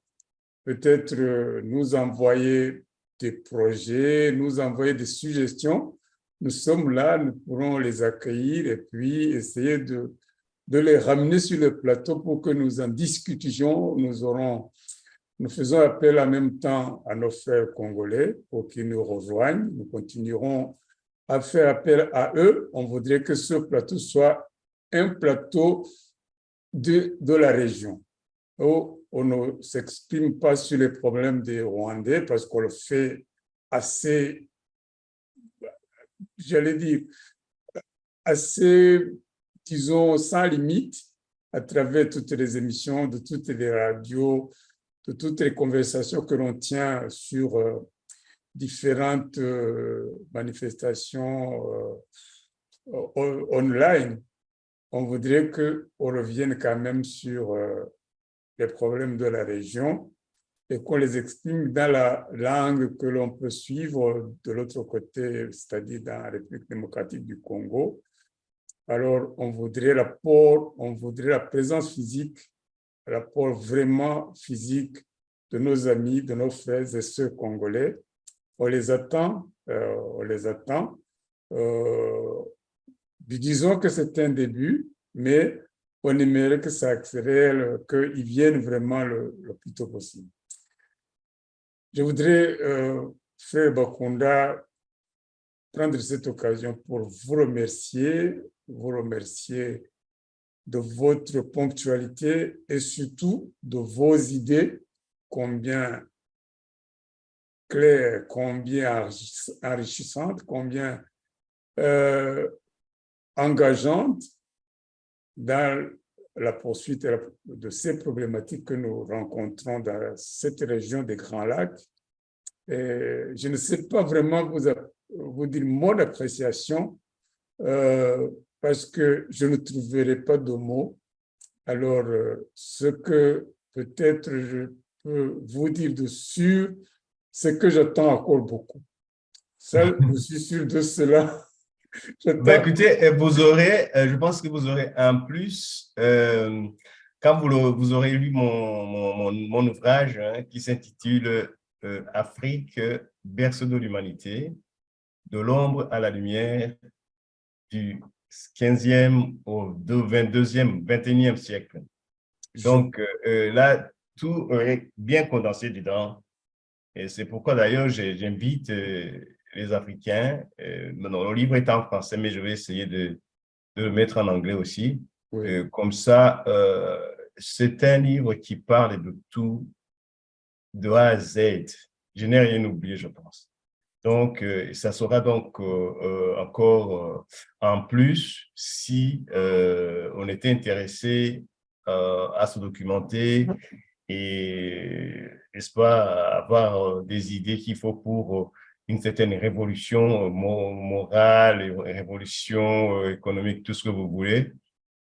[SPEAKER 1] peut-être nous envoyer des projets, nous envoyer des suggestions. Nous sommes là, nous pourrons les accueillir et puis essayer de les ramener sur le plateau pour que nous en discutions. Nous faisons appel en même temps à nos frères congolais pour qu'ils nous rejoignent. Nous continuerons à faire appel à eux. On voudrait que ce plateau soit un plateau de la région, où on ne s'exprime pas sur les problèmes des Rwandais parce qu'on le fait assez, j'allais dire, assez, disons, sans limite à travers toutes les émissions, de toutes les radios, de toutes les conversations que l'on tient sur différentes manifestations online. On voudrait qu'on revienne quand même sur les problèmes de la région et qu'on les exprime dans la langue que l'on peut suivre de l'autre côté, c'est-à-dire dans la République démocratique du Congo. Alors, on voudrait la présence physique, l'apport vraiment physique de nos amis, de nos frères et sœurs congolais. On les attend, on les attend. Disons que c'est un début, mais on aimerait que ça accélère, qu'ils viennent vraiment le plus tôt possible. Je voudrais, frère Bakunda, prendre cette occasion pour vous remercier de votre ponctualité et surtout de vos idées, combien claires, combien enrichissantes, combien engageantes dans la poursuite de ces problématiques que nous rencontrons dans cette région des Grands Lacs. Et je ne sais pas vraiment vous dire mon appréciation parce que je ne trouverai pas de mots. Alors, ce que peut-être je peux vous dire de sûr, c'est que j'attends encore beaucoup. Ça, je suis sûr de cela.
[SPEAKER 2] Ben, écoutez, je pense que vous aurez un plus quand vous aurez lu mon ouvrage qui s'intitule Afrique, berceau de l'humanité, de l'ombre à la lumière, du 15e au 22e, 21e siècle. Donc là, tout est bien condensé dedans. Et c'est pourquoi d'ailleurs j'invite les Africains. Le livre est en français, mais je vais essayer de le mettre en anglais aussi.
[SPEAKER 1] Oui.
[SPEAKER 2] Comme ça, c'est un livre qui parle de tout, de A à Z. Je n'ai rien oublié, je pense. Donc, ça sera donc encore en plus si on était intéressé à se documenter et, n'est-ce pas, avoir des idées qu'il faut pour une certaine révolution morale, révolution économique, tout ce que vous voulez.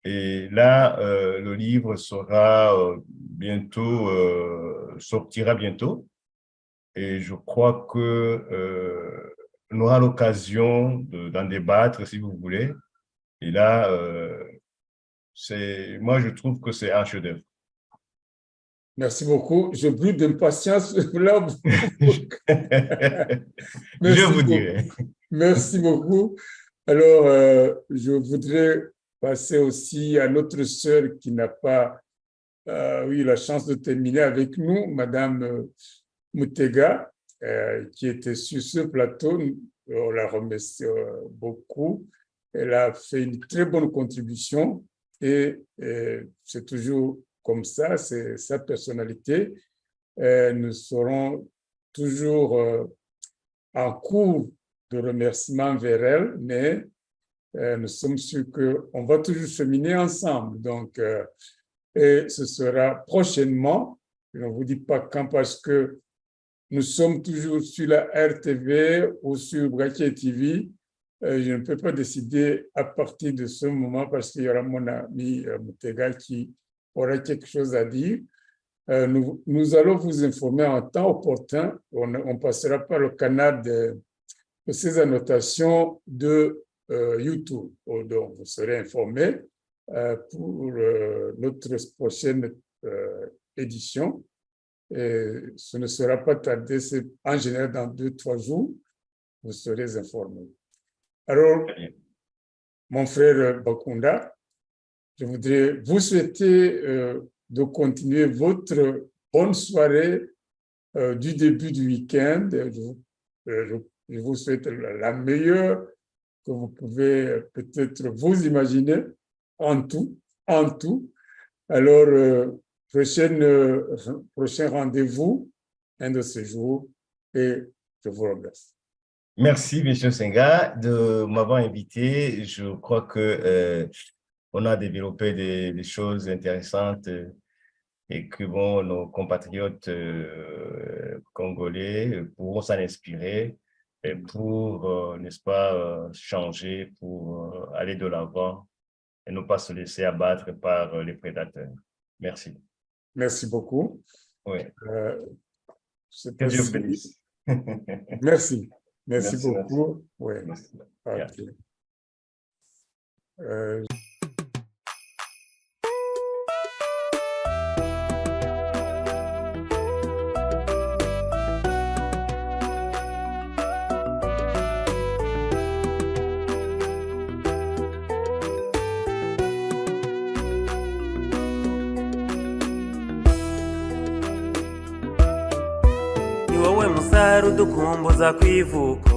[SPEAKER 2] Et là, le livre sortira bientôt. Et je crois que on aura l'occasion d'en débattre si vous voulez. Et là, moi, je trouve que c'est un chef-d'œuvre.
[SPEAKER 1] Merci beaucoup. Je brûle d'impatience. Là,
[SPEAKER 2] je vous dirai.
[SPEAKER 1] Merci beaucoup. Alors, je voudrais passer aussi à notre sœur qui n'a pas eu la chance de terminer avec nous, Madame Mutega, qui était sur ce plateau. On la remercie beaucoup. Elle a fait une très bonne contribution et c'est toujours comme ça, c'est sa personnalité. Nous serons toujours en cours de remerciements vers elle, mais nous sommes sûrs qu'on va toujours cheminer ensemble. Donc, et ce sera prochainement, je ne vous dis pas quand parce que nous sommes toujours sur la RTV ou sur Braquet TV. Je ne peux pas décider à partir de ce moment parce qu'il y aura mon ami Mutega qui aura quelque chose à dire. Nous allons vous informer en temps opportun. On passera par le canal de ces annotations de YouTube. Donc, vous serez informés pour notre prochaine édition. Et ce ne sera pas tardé, c'est en général dans 2-3 jours, vous serez informés. Alors, mon frère Bakunda, je voudrais vous souhaiter de continuer votre bonne soirée du début du week-end. Je vous souhaite la meilleure que vous pouvez peut-être vous imaginer en tout. Alors, prochain rendez-vous, un de ces jours, et je vous remercie.
[SPEAKER 2] Merci, M. Senga, de m'avoir invité. Je crois que on a développé des choses intéressantes et que nos compatriotes congolais pourront s'en inspirer et pour, n'est-ce pas, changer, pour aller de l'avant et ne pas se laisser abattre par les prédateurs. Merci.
[SPEAKER 1] Merci beaucoup.
[SPEAKER 2] Oui.
[SPEAKER 1] Que Dieu bénisse. Merci. Merci beaucoup. Oui.
[SPEAKER 2] Merci.
[SPEAKER 1] Okay.
[SPEAKER 5] udukumbuza ku ivuko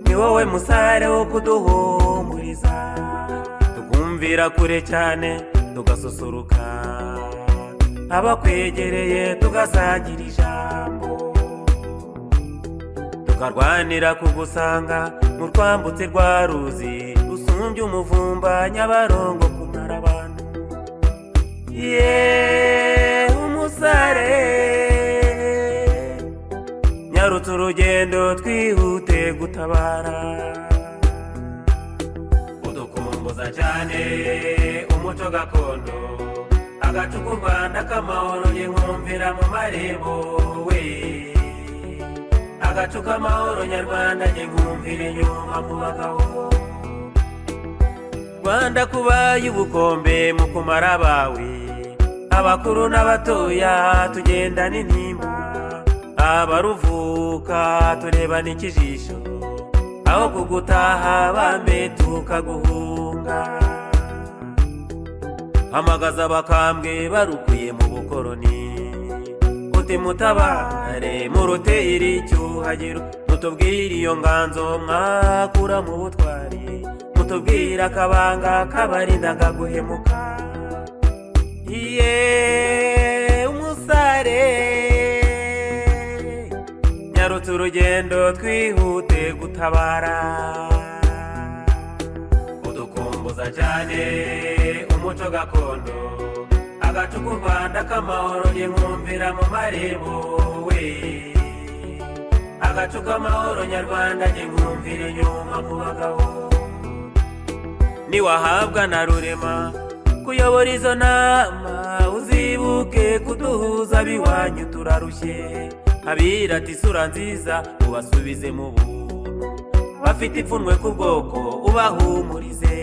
[SPEAKER 5] ni wowe musare wo kuduhumuriza tukumvira kure cyane tugasusuruka abakwegereye tugasangira ijambo tukarwanira kugusanga mu rwambutse rwa ruzi rusumbye umuvumba Nyabarongo kumara abantu umusare nyarutse urugendo twihute gutabara udukumbuza cyane umuco gakondo agacu k'u Rwanda k'amahoro nkumvira mu marembo we agacu k'amahoro nyarwanda nkumvira inyuma mu bagabo Rwanda kubaye ubukombe mu kumara abawe abakuru n'abatoya tugendana intimba abaruvuka tureba n'ikijisho aho kugutaha bambe tukaguhunga hamagaza abakambwe barukuye mu bukoroni uti mutabare muruteye icyuhagiro mutubwire iyo nganzo mwakura mu butwari mutubwire akabanga kabarindaga guhemuka umusare nyarutse urugendo twihute gutabara udukumbuza cyane umuco gakondo agacu k'u Rwanda k'amahoro nkumvira mu marembo we agacu k'amahoro nyarwanda nkumvira inyuma mu bagabo niwahabwa na rurema kuyobora izo nama, uzibuke kuduhuza biwanyu turarushye. Abirata isura nziza ubasubize mu buntu, bafite ipfunwe ku bwoko ubahumurize,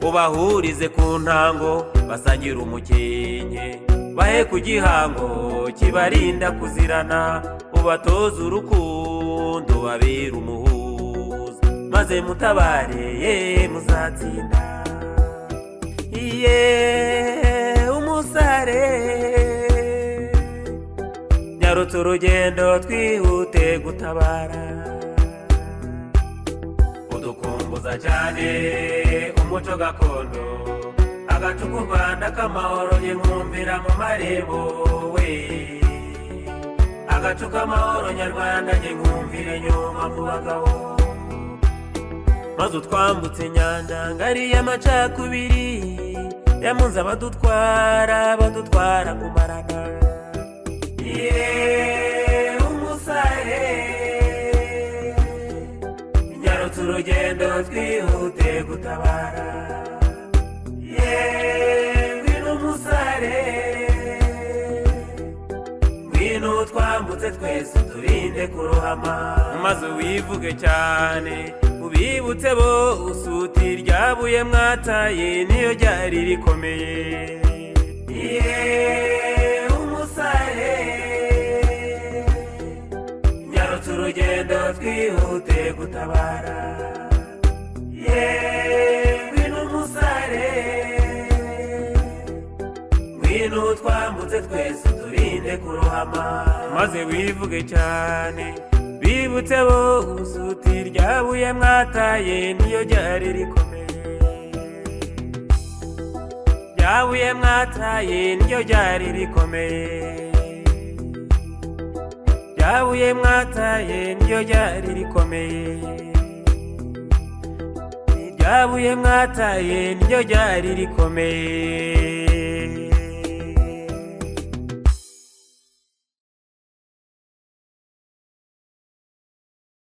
[SPEAKER 5] ubahurize ku ntango basangira umukenke, bahe ku gihango kibarinda kuzirana, ubatoze urukundo babera umuhuza, maze mutabare muzatsinda. Iye umusare, nyarutse urugendo twihute gutabara, udukumbuza cyane umuco gakondo, agacu k'u Rwanda k'amahoro ye nkumvira mu marembo we, agacu k'amahoro nyarwanda ye nkumvire nyuma mu bagabo, maze utwambutse inyanja ngari y'amacakubiri, yamunze abadutwara kumarana. Ye umusare, nyarutse urugendo twihute gutabara. Ye ngwino umusare, ngwino twambutse twese turinde kurohama, maze wivuge cyane ubibutse bose uti ryabuye mwataye niyo ryari rikomeye. Ye umusare, nyarutse urugendo twihute gutabara. Ye ngwino umusare, ngwino twambutse twese turinde kurohama, maze wivuge cyane bibutse bose uti ryabuye mwataye niyo ryari rikomeye. Ryabuye mwataye niyo ryari rikomeye, ryabuye mwataye niyo ryari rikomeye, ryabuye mwataye niyo ryari rikomeye.